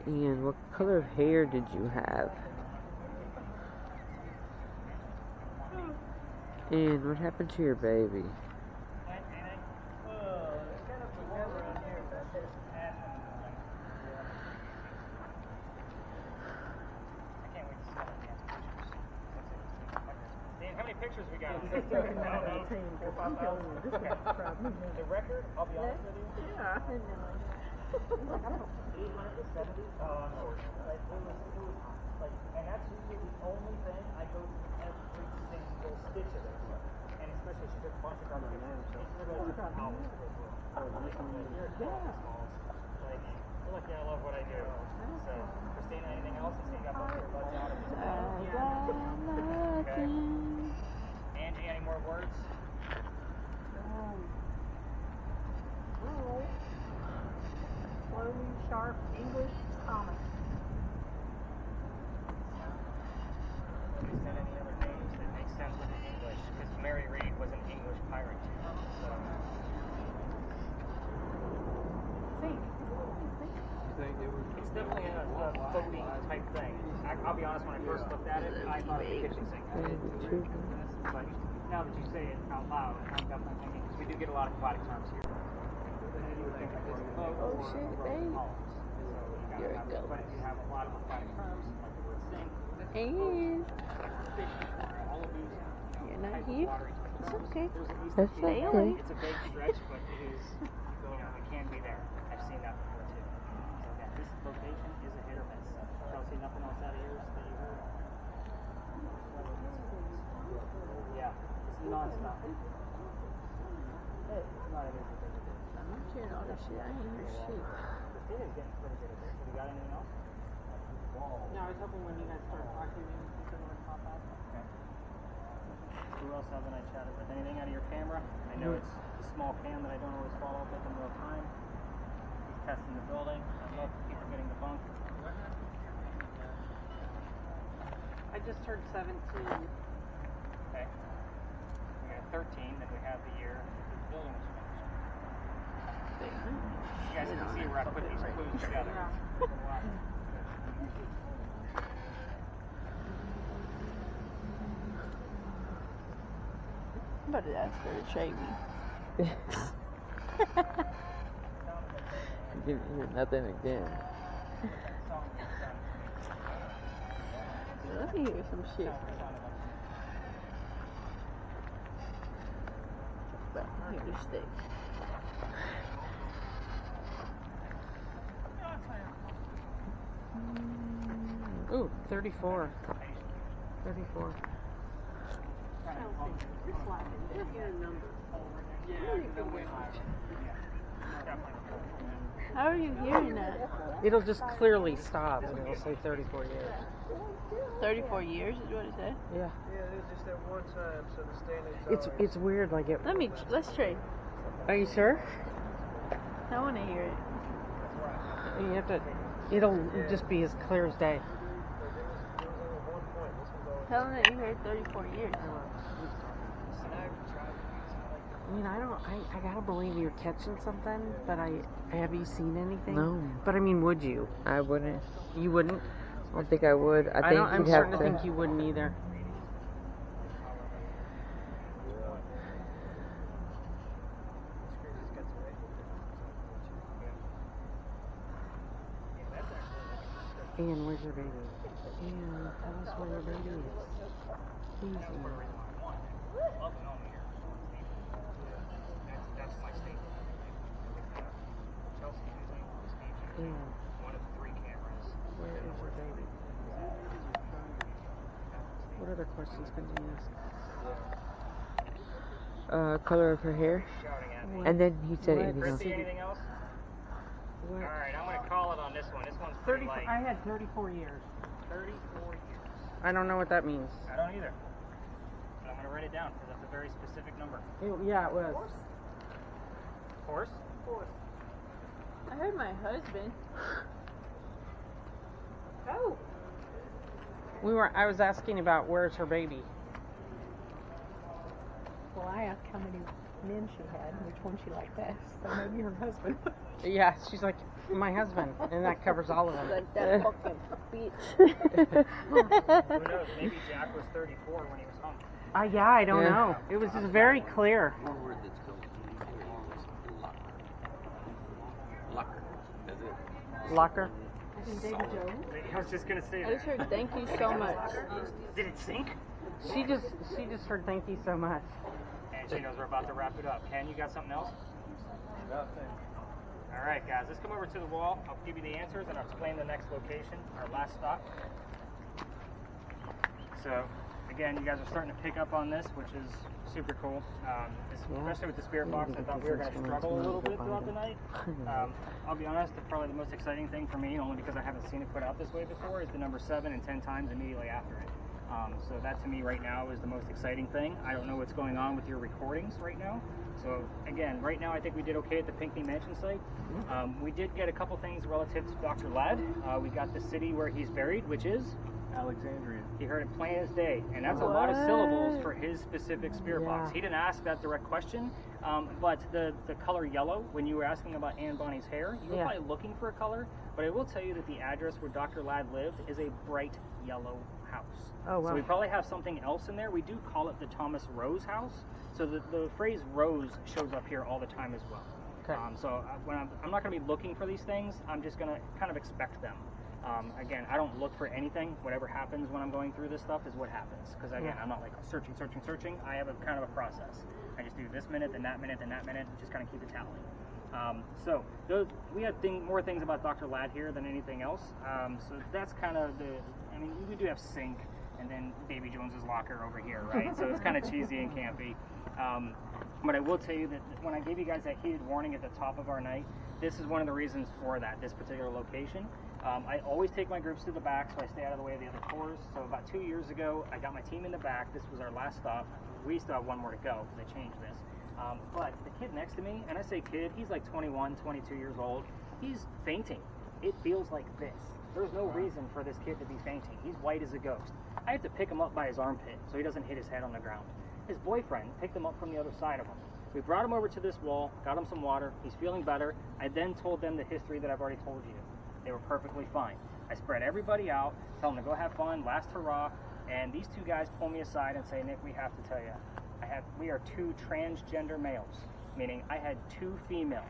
And what color of hair did you have? And what happened to your baby? How many pictures we got? The record, I'll be honest with you. Yeah. 870. Like, it was like, and that's usually the only thing I go through every single stitch of it. And especially she took a bunch of dark pictures. It's literally took hours to go through. You're a kid on this calls. Like, you're lucky I love what I do. So, Christina, anything else? I see you got most of your buds out of this. I got nothing. more words? Slowly sharp English comic. Is there any other names that make sense with the English? Because Mary Read was an English pirate too. So Think. You think it was? it's definitely a floating type thing. I'll be honest, when I first looked at it, I thought it was a kitchen sink. But now that you say it out loud, I'm definitely thinking, because we do get a lot of aquatic terms here. Oh shit, babe. There we go. But if you have a lot of aquatic terms, like the word sink, And fish, all of these, you're not type of here. watery type It's terms, okay. there's at least That's a few. okay. It's a big stretch, but it is, it can be there. I've seen that before too. So again, this location is a hit or miss. Chelsea, nothing else out of yours that you heard? Yeah, it's non-stop. It's not an easy thing to do. I'm not hearing all this shit. I ain't hear shit. Christina's getting pretty good at this. Have you got anything else? No, I was hoping when you guys started talking, maybe something would pop up. Okay. Who else haven't I chatted with? Anything out of your camera? I know it's a small cam that I don't always follow up with in real time. He's testing the building. I love to keep forgetting the bunk. I just turned 17. Okay. We got 13, then we have the year that the building was finished. You guys can see where I put these clues together. But that's for the Chevy. You didn't hear nothing again. Let me hear some shit. But hear the stick. Ooh, 34. 34. You're hearing numbers. How are you hearing that? It'll just clearly stop and it'll say 34 years. 34 years is what it said. Yeah. Yeah, it was just at one time, so the standing It's weird, like it. Let's try. Are you sure? I want to hear it. You have to. It'll just be as clear as day. Tell them that you heard 34 years. I mean, I gotta believe you're catching something, but have you seen anything? No. But I mean, would you? I wouldn't. You wouldn't? I don't think I would. I think I'm you'd have starting to think you wouldn't either. Ian, where's your baby? Ian, tell us where your baby is. Please, Ian. That's my statement. Chelsea using this feature, Ian, one of 3 cameras. where is your baby? What other questions can you ask? color of her hair. Shouting at me. And then he said What? anything else. Chrissy, anything else? What? Alright, I'm gonna call it on this one. This one's pretty 30, light. I had 34 years. 34 years. I don't know what that means. I don't either. But I'm gonna write it down because that's a very specific number. Yeah, it was. Horse? I heard my husband. Oh. I was asking about where's her baby. Well, I asked how many men she had and which one she liked best. So maybe her husband. Yeah, she's like, my husband, and that covers all of them. Like that fucking bitch. Who knows? Maybe Jack was 34 when he was home. Yeah, I don't know. It was just very clear. One word that's going to luck. Lucker. That's it. Locker. I was just gonna say I just that. heard thank you so much. Did it sink? She just heard thank you so much. And she knows we're about to wrap it up. Ken, you got something else? Alright guys, let's come over to the wall. I'll give you the answers and I'll explain the next location, our last stop. So, again, you guys are starting to pick up on this, which is super cool. Especially with the spirit box, I thought we were going to struggle a little bit throughout the night. I'll be honest, probably the most exciting thing for me, only because I haven't seen it put out this way before, is the number 7 and 10 times immediately after it. So that to me right now is the most exciting thing. I don't know what's going on with your recordings right now. So again, right now I think we did okay at the Pinckney Mansion site. We did get a couple things relative to Dr. Ladd. We got the city where he's buried, which is Alexandria. he heard it plain as day, and that's a lot of syllables for his specific spirit box. He didn't ask that direct question, but the color yellow, when you were asking about Anne Bonny's hair, you were probably looking for a color, but I will tell you that the address where Dr. Ladd lived is a bright yellow house. Oh, wow. So we probably have something else in there. We do call it the Thomas Rose house, so the phrase rose shows up here all the time as well. Okay. So when I'm not going to be looking for these things, I'm just going to kind of expect them. Again, I don't look for anything. Whatever happens when I'm going through this stuff is what happens. Because again, I'm not like searching. I have a kind of a process. I just do this minute, then that minute, then that minute, and just kind of keep a tally. So we have more things about Dr. Ladd here than anything else. So that's kind of I mean, we do have sink and then Davy Jones's locker over here, right? So it's kind of cheesy and campy. But I will tell you that when I gave you guys that heated warning at the top of our night, this is one of the reasons for that, this particular location. I always take my groups to the back so I stay out of the way of the other tours. So about 2 years ago, I got my team in the back. This was our last stop. We still have one more to go because they changed this. But the kid next to me, and I say kid, he's like 21, 22 years old. He's fainting. It feels like this. There's no reason for this kid to be fainting. He's white as a ghost. I have to pick him up by his armpit so he doesn't hit his head on the ground. His boyfriend picked him up from the other side of him. We brought him over to this wall, got him some water. He's feeling better. I then told them the history that I've already told you. They were perfectly fine. I spread everybody out, tell them to go have fun, last hurrah, and these two guys pull me aside and say, Nick, we have to tell you, we are 2 transgender males, meaning I had 2 females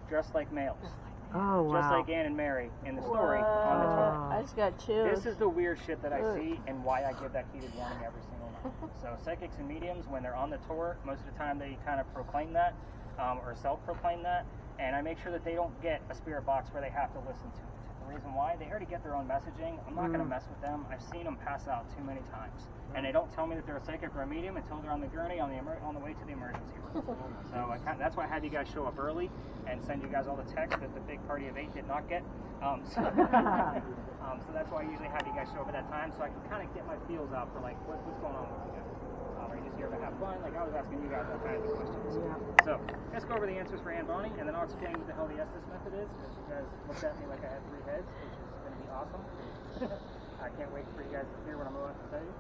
dressed like males. Oh, wow. Just like Anne and Mary in the story on the tour. I just got chills. This is the weird shit that I see and why I give that heated warning every single night. So psychics and mediums, when they're on the tour, most of the time they kind of proclaim that or self-proclaim that, and I make sure that they don't get a spirit box where they have to listen to it. The reason why, they already get their own messaging. I'm not going to mess with them. I've seen them pass out too many times. And they don't tell me that they're a psychic or a medium until they're on the gurney on the way to the emergency room. So that's why I had you guys show up early and send you guys all the texts that the big party of 8 did not get. So that's why I usually have you guys show up at that time, so I can kind of get my feels out for like what's going on with you guys. Are you just here to have fun? Like I was asking you guys all kinds of questions. So let's go over the answers for Anne Bonny, and then I'll explain what the hell the Estes method is, because you guys looked at me like I had 3 heads, which is going to be awesome. I can't wait for you guys to hear what I'm about to tell you.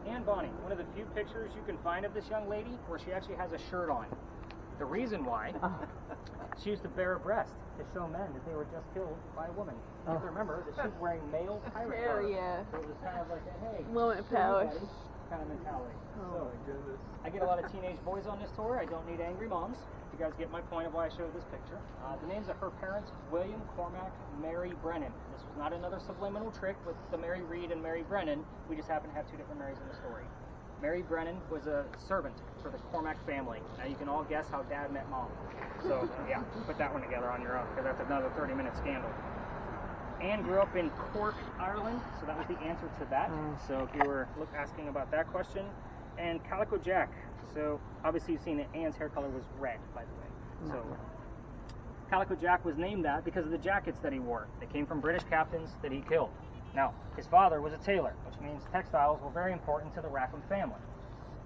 Anne Bonny, one of the few pictures you can find of this young lady where she actually has a shirt on. The reason why, she used to bare her breast to show men that they were just killed by a woman. You have to remember that she was wearing male pirate Hell garb. yeah. So it was kind of like a, hey, Woman power. kind of mentality. Oh my goodness. I get a lot of teenage boys on this tour. I don't need angry moms. You guys get my point of why I showed this picture. The names of her parents, William Cormac, Mary Brennan. This was not another subliminal trick with the Mary Reed and Mary Brennan. We just happen to have 2 different Marys in the story. Mary Brennan was a servant for the Cormac family. Now you can all guess how Dad met Mom. So yeah, put that one together on your own, because that's another 30-minute scandal. Anne grew up in Cork, Ireland, so that was the answer to that. So if you were asking about that question. And Calico Jack. So obviously you've seen that Anne's hair color was red, by the way. So Calico Jack was named that because of the jackets that he wore. They came from British captains that he killed. Now, his father was a tailor, which means textiles were very important to the Rackham family.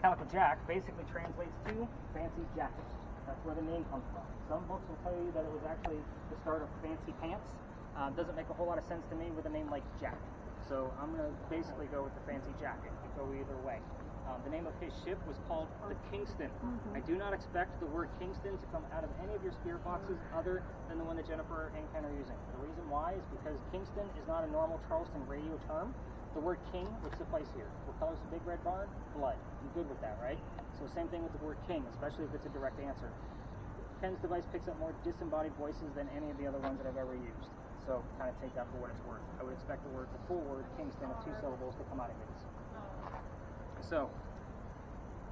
Calico Jack basically translates to fancy jacket. That's where the name comes from. Some books will tell you that it was actually the start of fancy pants. Doesn't make a whole lot of sense to me with a name like Jack. So I'm going to basically go with the fancy jacket. It could go either way. The name of his ship was called the Kingston. I do not expect the word Kingston to come out of any of your spirit boxes other than the one that Jennifer and Ken are using. The reason why is because Kingston is not a normal Charleston radio term. The word king would suffice here. What color's the big red barn? Blood. I'm good with that, right? So same thing with the word king, especially if it's a direct answer. Ken's device picks up more disembodied voices than any of the other ones that I've ever used. So kind of take that for what it's worth. I would expect the full word Kingston of 2 syllables to come out of his. So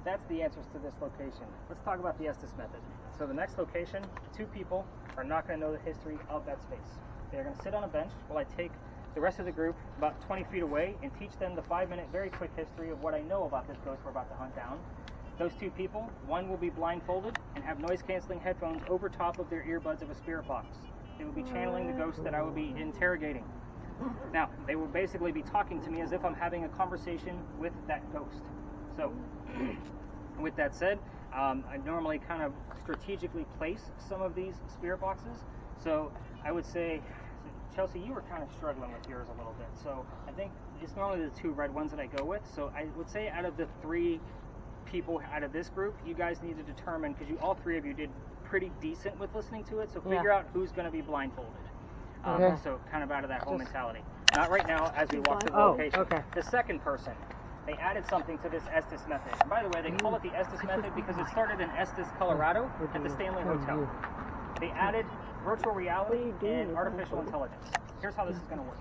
that's the answers to this location. Let's talk about the Estes method. So the next location, 2 people are not going to know the history of that space. They're going to sit on a bench while I take the rest of the group about 20 feet away and teach them the 5-minute very quick history of what I know about this ghost we're about to hunt down. Those 2 people, one will be blindfolded and have noise-canceling headphones over top of their earbuds of a spirit box. They will be channeling the ghost that I will be interrogating. Now, they will basically be talking to me as if I'm having a conversation with that ghost. So, with that said, I normally kind of strategically place some of these spirit boxes. So, I would say, Chelsea, you were kind of struggling with yours a little bit. So, I think it's normally the two red ones that I go with. So, I would say out of the three people out of this group, you guys need to determine, because all three of you did pretty decent with listening to it, so figure out who's going to be blindfolded. So kind of out of that whole mentality. Not right now as we walk to the location. Okay. The second person, they added something to this Estes method. And by the way, they call it the Estes method because it started in Estes, Colorado at the Stanley Hotel. They added virtual reality and artificial intelligence. Here's how this is going to work.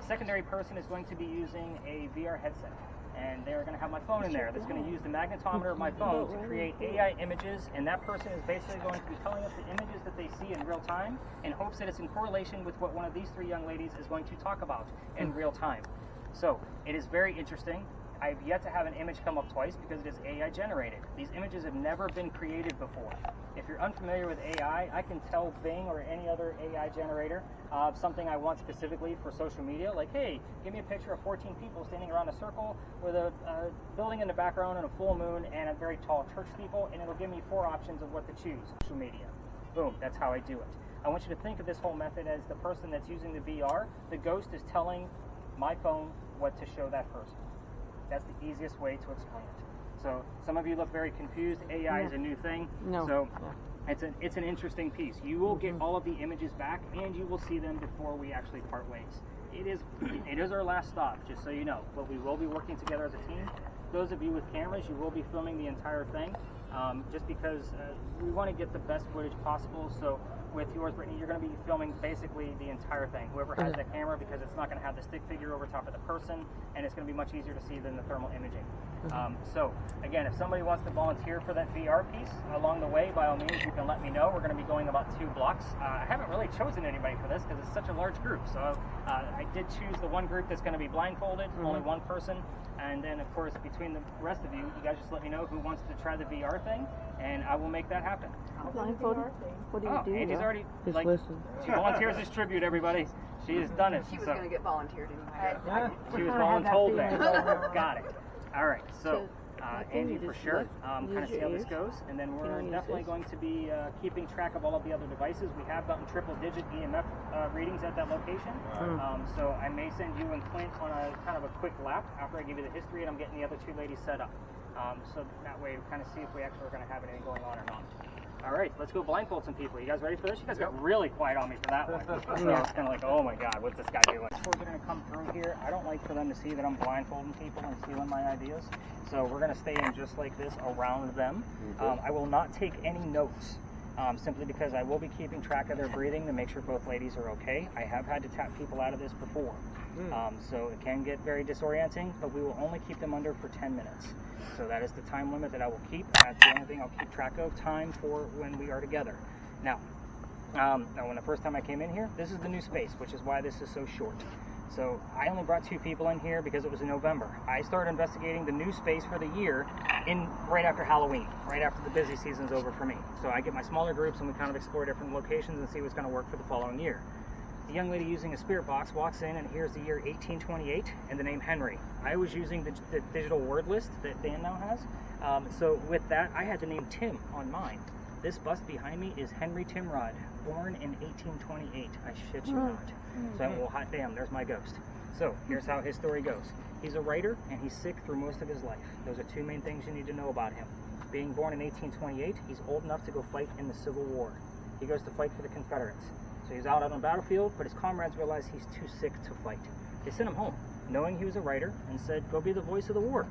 The secondary person is going to be using a VR headset. And they're going to have my phone in there that's going to use the magnetometer of my phone to create AI images, and that person is basically going to be telling us the images that they see in real time in hopes that it's in correlation with what one of these three young ladies is going to talk about in real time. So it is very interesting. I've yet to have an image come up twice because it is AI generated. These images have never been created before. If you're unfamiliar with AI, I can tell Bing or any other AI generator of something I want specifically for social media, like, hey, give me a picture of 14 people standing around a circle with a building in the background and a full moon and a very tall church steeple, and it'll give me 4 options of what to choose. Social media. Boom, that's how I do it. I want you to think of this whole method as the person that's using the VR, the ghost is telling my phone what to show that person. That's the easiest way to explain it. So some of you look very confused. AI is a new thing. So it's an interesting piece. You will get all of the images back, and you will see them before we actually part ways. It is our last stop, just so you know. But we will be working together as a team. Those of you with cameras, you will be filming the entire thing, just because we want to get the best footage possible. So with yours, Brittany, you're going to be filming basically the entire thing, whoever has that camera, because it's not going to have the stick figure over top of the person, and it's going to be much easier to see than the thermal imaging. So, again, if somebody wants to volunteer for that VR piece along the way, by all means, you can let me know. We're going to be going about 2 blocks. I haven't really chosen anybody for this because it's such a large group. So I did choose the one group that's going to be blindfolded, only one person. And then, of course, between the rest of you, you guys just let me know who wants to try the VR thing, and I will make that happen. Blindfolded? What do you do? Angie's already, Just like, listen. she volunteers as tribute, everybody. She has done it. She was so. going to get volunteered anyway. She was voluntold then. Got it. All right, so Angie, for sure, kind of see how this goes, and then we're definitely going to be keeping track of all of the other devices. We have gotten triple-digit EMF readings at that location, so I may send you and Clint on a kind of a quick lap after I give you the history, and I'm getting the other 2 ladies set up. So that way we kind of see if we actually are going to have anything going on or not. All right, let's go blindfold some people. You guys ready for this? You guys got really quiet on me for that one. So I was kind of like, oh my God, what's this guy doing? Before they're going to come through here, I don't like for them to see that I'm blindfolding people and stealing my ideas. So we're going to stay in just like this around them. I will not take any notes, simply because I will be keeping track of their breathing to make sure both ladies are okay. I have had to tap people out of this before. So it can get very disorienting, but we will only keep them under for 10 minutes. So that is the time limit that I will keep. That's the only thing I'll keep track of, time for when we are together. Now when the first time I came in here, this is the new space, which is why this is so short. So I only brought 2 people in here because it was in November. I started investigating the new space for the year right after Halloween, right after the busy season's over for me. So I get my smaller groups and we kind of explore different locations and see what's going to work for the following year. The young lady using a spirit box walks in and here's the year 1828 and the name Henry. I was using the digital word list that Dan now has. So with that, I had the name Tim on mine. This bust behind me is Henry Timrod, born in 1828. I shit you not. So, well, hot damn, there's my ghost. So here's how his story goes. He's a writer and he's sick through most of his life. Those are 2 main things you need to know about him. Being born in 1828, he's old enough to go fight in the Civil War. He goes to fight for the Confederates. So he's out on the battlefield, but his comrades realize he's too sick to fight. They sent him home, knowing he was a writer, and said, go be the voice of the war.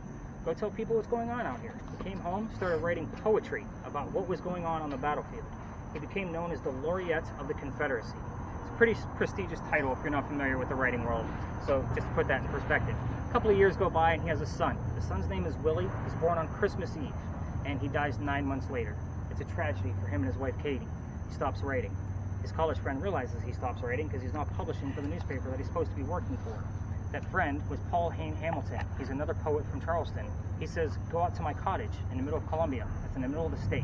Go tell people what's going on out here. He came home, started writing poetry about what was going on the battlefield. He became known as the Laureate of the Confederacy. It's a pretty prestigious title if you're not familiar with the writing world. So just to put that in perspective. A couple of years go by and he has a son. The son's name is Willie. He's born on Christmas Eve, and he dies 9 months later. It's a tragedy for him and his wife, Katie. He stops writing. His college friend realizes he stops writing because he's not publishing for the newspaper that he's supposed to be working for. That friend was Paul Hayne Hamilton. He's another poet from Charleston. He says, go out to my cottage in the middle of Columbia. That's in the middle of the state.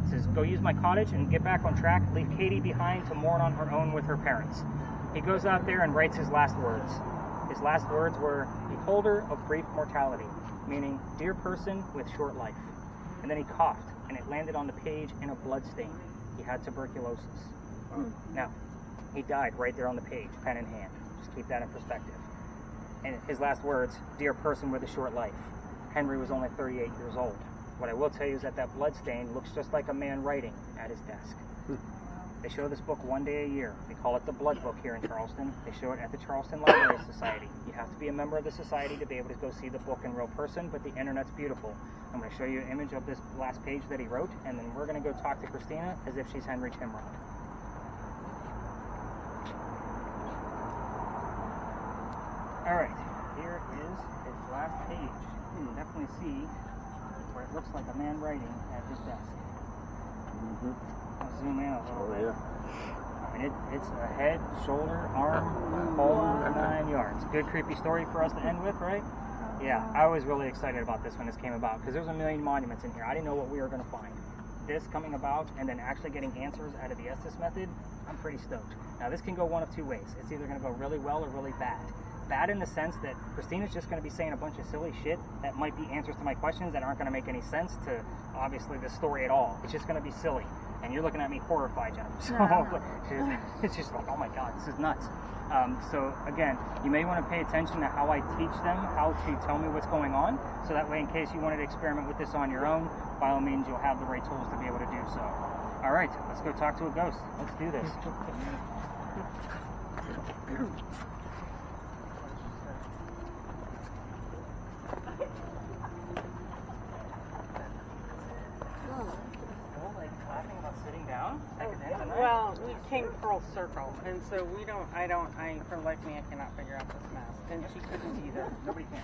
He says, go use my cottage and get back on track. Leave Katie behind to mourn on her own with her parents. he goes out there and writes his last words. His last words were, "Beholder of brief mortality," meaning, "Dear person with short life." And then he coughed, and it landed on the page in a blood stain. He had tuberculosis. Now, he died right there on the page, pen in hand. Just keep that in perspective. And his last words, "Dear person with a short life." Henry was only 38 years old. What I will tell you is that blood stain looks just like a man writing at his desk. They show this book one day a year. We call it the Blood Book here in Charleston. They show it at the Charleston Library Society. You have to be a member of the society to be able to go see the book in real person, but the internet's beautiful. I'm going to show you an image of this last page that he wrote, and then we're going to go talk to Christina as if she's Henry Timrod. All right, here is his last page. You can definitely see where it looks like a man writing at his desk. I'll zoom in a little bit. Yeah. I mean, it's a head, shoulder, arm, whole 9 yards. Good creepy story for us to end with, right? Yeah, I was really excited about this when this came about because there's a million monuments in here. I didn't know what we were going to find. This coming about and then actually getting answers out of the Estes method, I'm pretty stoked. Now, this can go one of two ways. It's either going to go really well or really bad. Bad in the sense that Christina's just going to be saying a bunch of silly shit that might be answers to my questions that aren't going to make any sense to, obviously, the story at all. It's just going to be silly. And you're looking at me horrified, Jennifer. So it's just like, oh my God, this is nuts. So again, you may want to pay attention to how I teach them how to tell me what's going on. So that way, in case you wanted to experiment with this on your own, by all means, you'll have the right tools to be able to do so. All right, let's go talk to a ghost. Let's do this. Well, we came full circle, and so for like me, I cannot figure out this mask, and she couldn't either. Nobody can.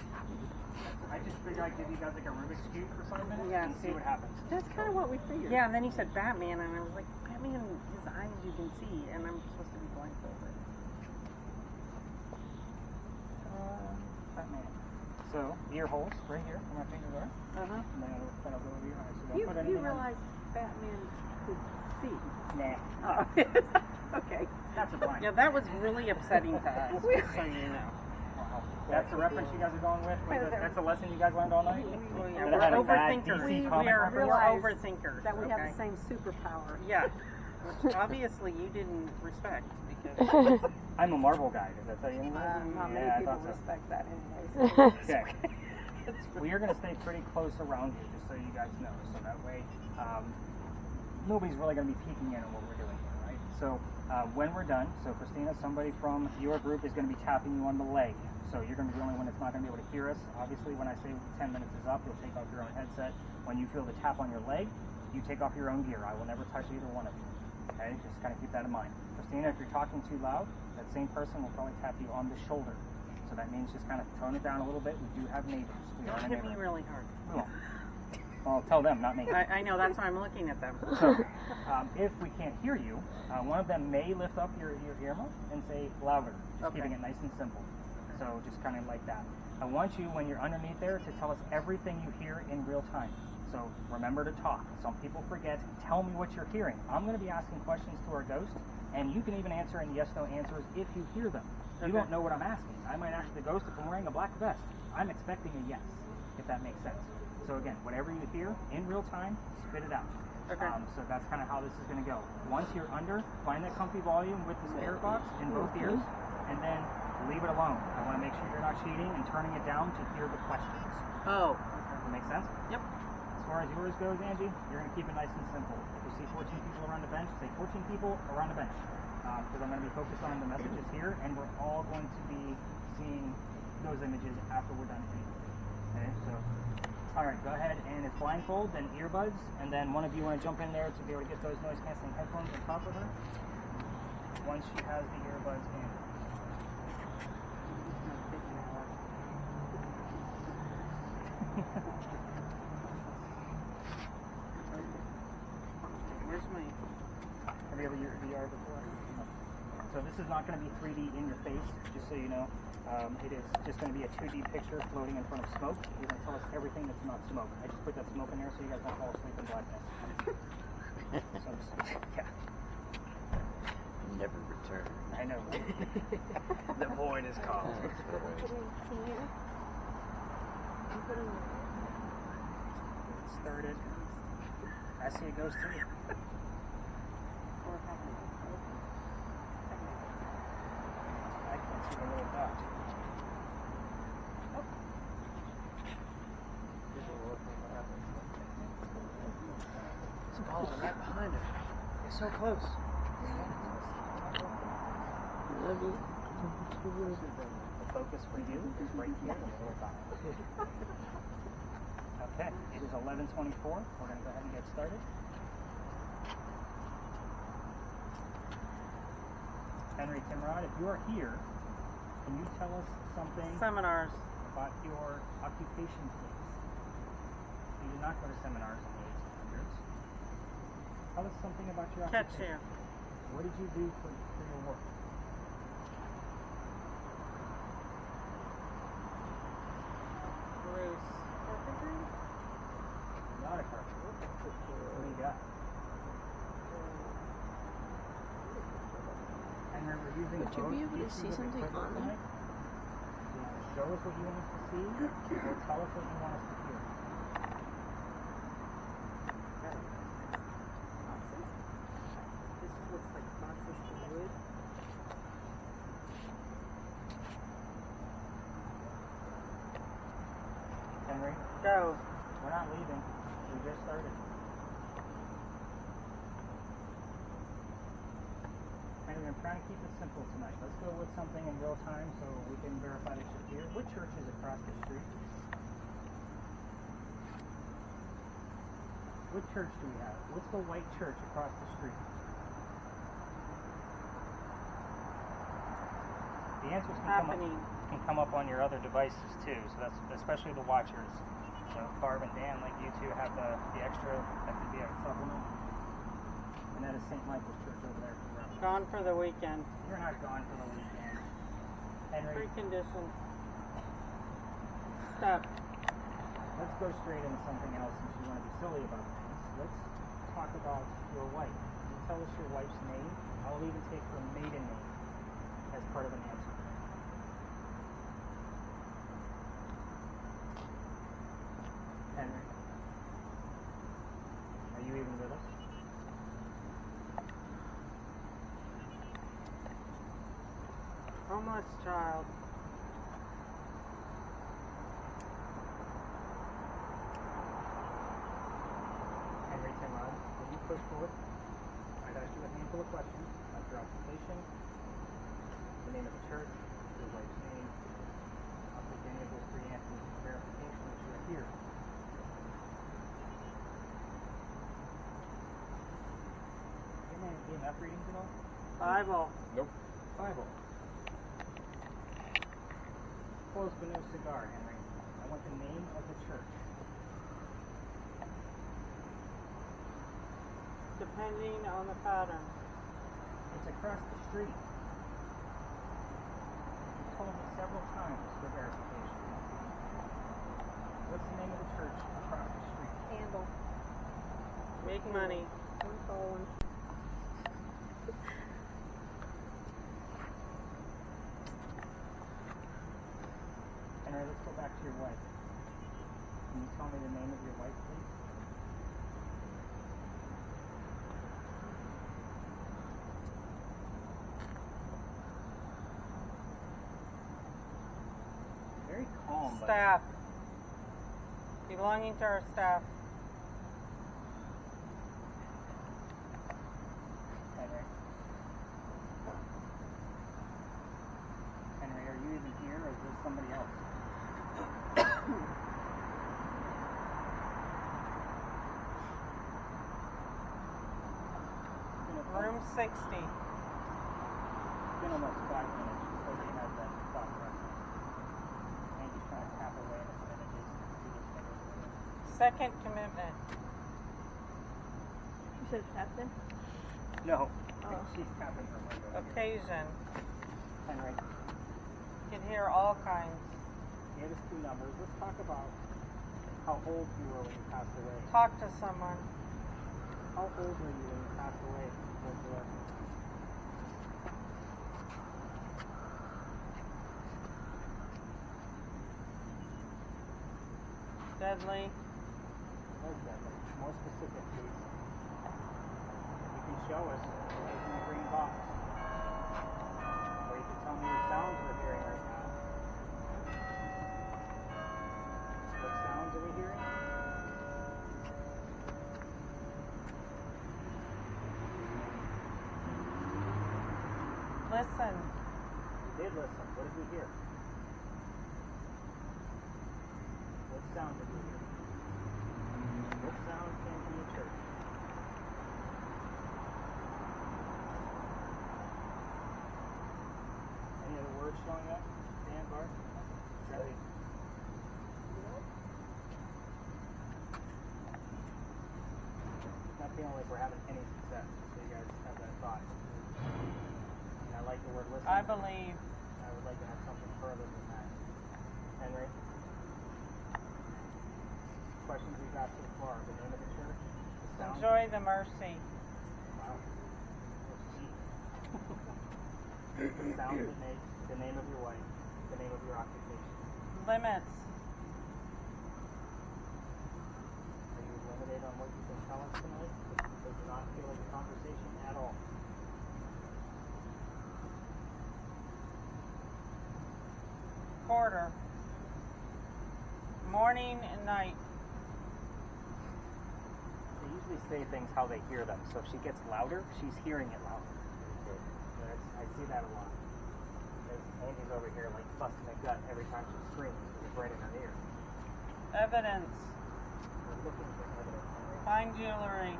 I just figured I'd give you guys like a Rubik's Cube for 5 minutes and see what happens. That's kind of what we figured. Yeah, and then he said Batman, and I was like, Batman, his eyes you can see, and I'm supposed to be blindfolded. Batman. So, ear holes right here where my fingers are. And then that'll go over your eyes. So don't put anything You realize Batman could see? Nah. Oh, okay. That's a blind. Yeah, that was really upsetting to us, just so you know. Wow. That's the reference you guys are going with? That's a lesson you guys learned all night? We're overthinkers. We are overthinkers. That we have the same superpower. Yeah. Which obviously you didn't respect because I'm a Marvel guy. Does that tell you anything? Not many people respect that anyways. Okay. We are going to stay pretty close around you, just so you guys know. So that way, nobody's really going to be peeking in on what we're doing here, right? So when we're done, so Christina, somebody from your group is going to be tapping you on the leg. So you're going to be the only one that's not going to be able to hear us. Obviously, when I say 10 minutes is up, you'll take off your own headset. When you feel the tap on your leg, you take off your own gear. I will never touch either one of you. Okay, just kind of keep that in mind. Christina, if you're talking too loud, that same person will probably tap you on the shoulder. So that means just kind of tone it down a little bit. We do have neighbors. We are a hit neighbor. me really hard. We won't. Well, tell them, not me. I know, that's why I'm looking at them. So, if we can't hear you, one of them may lift up your earmuff and say louder, just keeping it nice and simple. So just kind of like that. I want you, when you're underneath there, to tell us everything you hear in real time. So remember to talk. Some people forget. Tell me what you're hearing. I'm going to be asking questions to our ghost, and you can even answer in yes/no answers if you hear them. You don't know what I'm asking. I might ask the ghost if I'm wearing a black vest. I'm expecting a yes, if that makes sense. So again, whatever you hear in real time, spit it out. Okay. So that's kind of how this is going to go. Once you're under, find that comfy volume with the spirit box in both ears, and then leave it alone. I want to make sure you're not cheating and turning it down to hear the questions. Oh. Does that make sense? Yep. As far as yours goes, Angie, you're going to keep it nice and simple. If you see 14 people around the bench, say 14 people around the bench. Because I'm going to be focused on the messages here, and we're all going to be seeing those images after we're done anyway. Okay, so, all right, go ahead, and it's blindfold, then earbuds, and then one of you want to jump in there to be able to get those noise-canceling headphones on top of her once she has the earbuds in. Where's my... Have you ever used VR before? No. So this is not going to be 3D in your face, just so you know. It is just going to be a 2D picture floating in front of smoke. You're going to tell us everything that's not smoke. I just put that smoke in there so you guys don't fall asleep in blackness. So just, yeah. Never return. I know, The void is called. I'm putting it here. I'm putting it Get started. I see it goes too. I can't see the little dot. It's falling right behind us. It's so close. The focus for you is right here, the little dot. Okay, it is 11:24. We're going to go ahead and get started. Henry Timrod, if you are here, can you tell us something Seminars. about your occupation, please? You did not go to seminars in the 1800s. Tell us something about your Catch occupation. you. What did you do for your work? Bruce. Not a carpenter. What do you got? Henry, we're using Would you both be able to pieces see of something equipment on there? tonight. Do you want to show us what you want us to see, or tell us what you want us to hear? This looks like boxes of wood. Henry, Go. we're not leaving. We just started. Henry, I'm trying to keep it simple tonight. Let's go with something in real time so we can verify that you're here. What church is across the street? What church do we have? What's the white church across the street? The answers can come up on your other devices too, so that's especially the watchers. So Barb and Dan, like you two, have the extra that can be a supplement. And that is St. Michael's Church over there. Gone for the weekend. You're not gone for the weekend. Henry, Precondition. Step. let's go straight into something else since you want to be silly about things. Let's talk about your wife. Can you tell us your wife's name? I'll even take her maiden name as part of an answer. Henry, are you even with us? Homeless child. Henry Timrod, will you push forward? I've asked you a handful of questions about your occupation, the name of the church, your wife's name. I'll take any of those three answers for verification that you're here. Any EMF readings at all? Bible. Nope. Bible. Close but no cigar, Henry. I want the name of the church. Depending on the pattern. It's across the street. You've told me several times for verification. What's the name of the church across the street? Candle. Make money. I'm falling. Henry, let's go back to your wife. Can you tell me the name of your wife, please? Very calm. but- Staff. Belonging to our staff. Henry. Henry, are you even here, or is this somebody else? Room 60. It's been almost 5 minutes before he has that thought process. And he's trying to tap away at the images to his fingers. Second commitment. You said captain? No, Oh. she's tapping her window. Occasion. Henry, You can hear all kinds. you gave us 2 numbers. Let's talk about how old you were when you passed away. Talk to someone. How old were you when you passed away? Was your Deadly. Where's that? More specific, please. You can show us in the green box. Or you can tell me what sounds we're hearing right now. What sounds are we hearing? Listen. We did listen. What did we hear? What sound did we hear? What sound came from the church? Any other words showing up? Dan, Bart? Shelly? Not feeling like we're having any success, so you guys have that thought. And I like the word listen. I believe. I would like to have something further than that. Henry? Questions we've got so far. The name of the church? The sound? Enjoy the mercy. Wow. The sounds it makes, the name of your wife, the name of your occupation. Limits. Are you limited on what you can tell us tonight? Does it not feel like a conversation at all? Quarter. Morning and night. They usually say things how they hear them, so if she gets louder, she's hearing it louder. I see that a lot. Because Andy's over here like busting a gut every time she screams because it's right in her ear. Evidence. We're looking for evidence. Henry. Fine jewelry.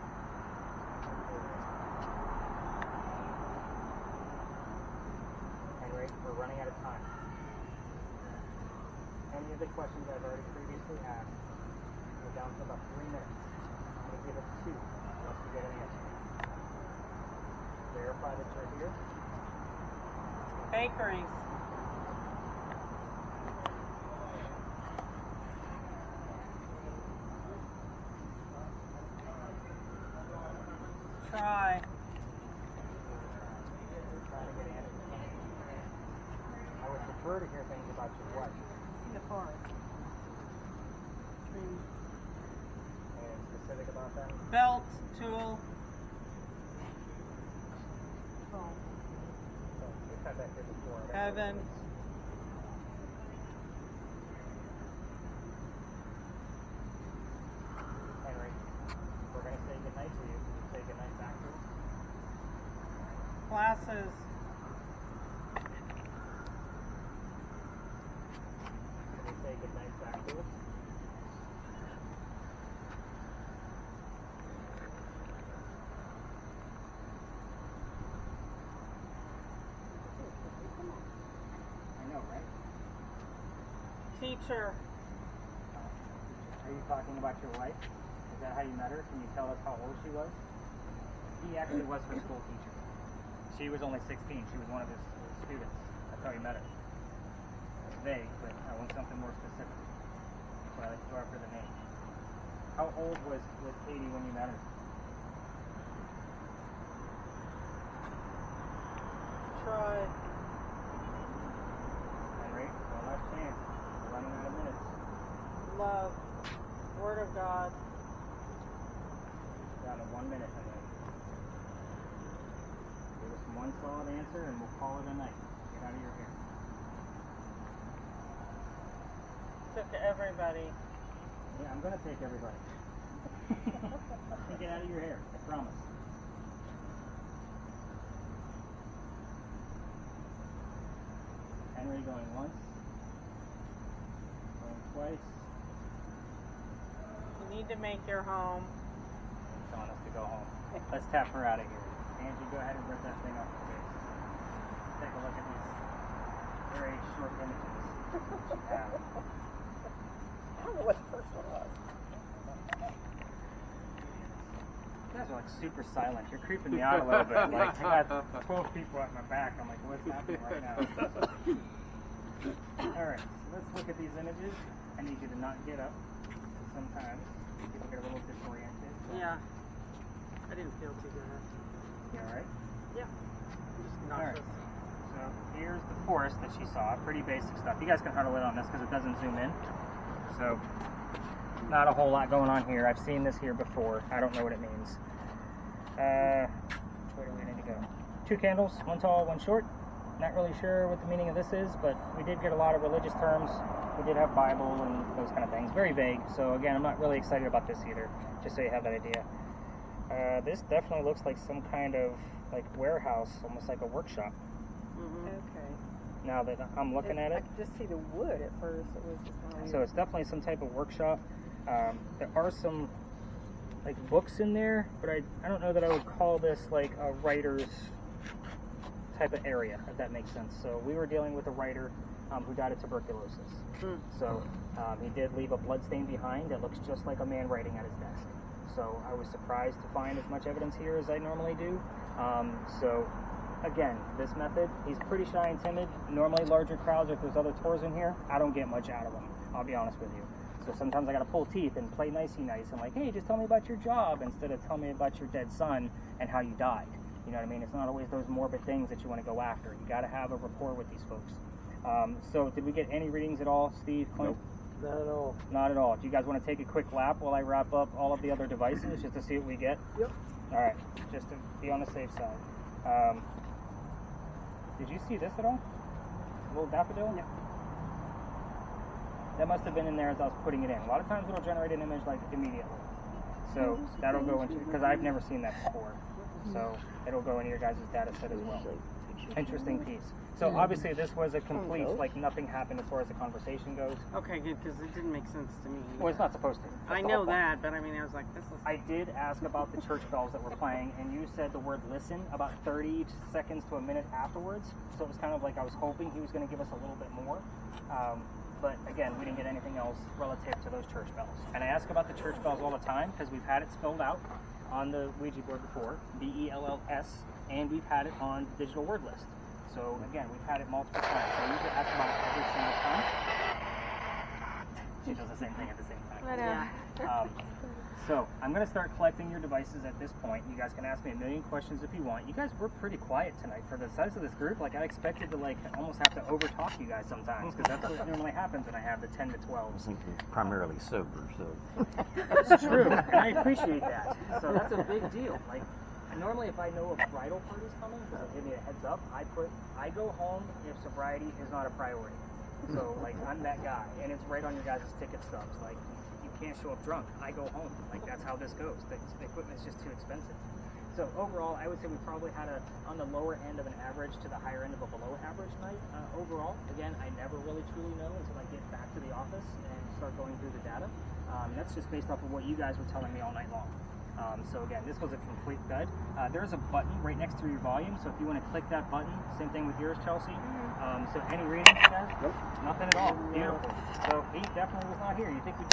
Henry, we're running out of time. Any of the questions I've already previously asked, we're down to about 3 minutes. I'm going to give it 2 once we get an answer. Verify that you're here. Bakeries. Try. We're trying to get answers. I would prefer to hear things about your wife. In the forest. Trees. Anything specific about that? Belt. Tool. Phone. So, we've had that here before. Heaven. Henry, we're going to say goodnight to you. Can you say goodnight back to us? Classes. Can you say goodnight back to us? I know, right? Teacher. Are you talking about your wife? Is that how you met her? Can you tell us how old she was? He actually was her school teacher. She was only 16. She was one of his students. That's how he met her. It's vague, but I want something more specific. That's why I like to go after the name. How old was Katie when you met her? Try. Henry, one last chance. We're running out of minutes. Love. Word of God. Down to 1 minute, Henry. Give us one solid answer and we'll call it a night. Get out of your hair. Took everybody. Yeah, I'm gonna take everybody. Get out of your hair, I promise. Henry going once, going twice, You need to make your home. and telling us to go home. Let's tap her out of here. Angie, go ahead and rip that thing off the base. Take a look at these very short images that you have. I don't know what the first one was. You guys are like super silent. You're creeping me out a little bit. Like I got 12 people at my back. I'm like, what's happening right now? Alright, so let's look at these images. I need you to not get up. Sometimes people get a little disoriented. Yeah. I didn't feel too good. You alright? Yeah. Just Alright. nauseous. So here's the forest that she saw. Pretty basic stuff. You guys can huddle in on this because it doesn't zoom in. So Not a whole lot going on here. I've seen this here before. I don't know what it means. Where do we need to go? 2 candles, 1 tall, 1 short. Not really sure what the meaning of this is, but we did get a lot of religious terms. We did have Bible and those kind of things. Very vague. So again, I'm not really excited about this either, just so you have that idea. This definitely looks like some kind of like warehouse, almost like a workshop. Okay. Now that I'm looking at I it. could just see the wood at first. It was just kind of So it's definitely some type of workshop. There are some like books in there, but I don't know that I would call this like a writer's type of area, if that makes sense. So we were dealing with a writer who died of tuberculosis. So he did leave a blood stain behind that looks just like a man writing at his desk. So I was surprised to find as much evidence here as I normally do. So again, this method, he's pretty shy and timid. Normally larger crowds, or if there's other tours in here, I don't get much out of them, I'll be honest with you. So sometimes I gotta pull teeth and play nicey nice and like, hey, just tell me about your job instead of tell me about your dead son and how you died. You know what I mean? It's not always those morbid things that you want to go after. You gotta have a rapport with these folks. So did we get any readings at all, Steve, Clint? Not at all. Not at all. Do you guys want to take a quick lap while I wrap up all of the other devices just to see what we get? Yep. All right, just to be on the safe side. Did you see this at all? A little daffodil? No. That must have been in there as I was putting it in. A lot of times it'll generate an image like immediately. So that'll go into, because I've never seen that before. So it'll go into your guys' data set as well. Interesting piece. So obviously this was a complete, like nothing happened as far as the conversation goes. Okay, good, because it didn't make sense to me. Well, it's not supposed to. That's I the know whole point. that, but I mean, I was like, this is... I did ask about the church bells that were playing, and you said the word listen about 30 seconds to a minute afterwards. So it was kind of like I was hoping he was going to give us a little bit more. But again, we didn't get anything else relative to those church bells. And I ask about the church bells all the time because we've had it spelled out on the Ouija board before, B-E-L-L-S, and we've had it on the digital word list. So again, we've had it multiple times. So I usually ask about it every single time. She does the same thing at the same time. Yeah. So I'm going to start collecting your devices at this point. You guys can ask me a million questions if you want. You guys were pretty quiet tonight for the size of this group. Like I expected to like almost have to overtalk you guys sometimes because that's what normally happens when I have the 10 to 12s. I think you're primarily sober, so. It's true, and I appreciate that. So that's a big deal. Like normally, if I know a bridal party's coming, because they give me a heads up, I go home if sobriety is not a priority. So like I'm that guy, and it's right on your guys' ticket stubs. Like you can't show up drunk. I go home. Like that's how this goes. The equipment's just too expensive. So overall, I would say we probably had on the lower end of an average to the higher end of a below average night overall. Again, I never really truly know until I get back to the office and start going through the data. That's just based off of what you guys were telling me all night long. So again, this was a complete dud. There's a button right next to your volume, so if you want to click that button, same thing with yours, Chelsea. So any readings, guys? Nope. Nothing at all. Beautiful. So he definitely was not here. You think we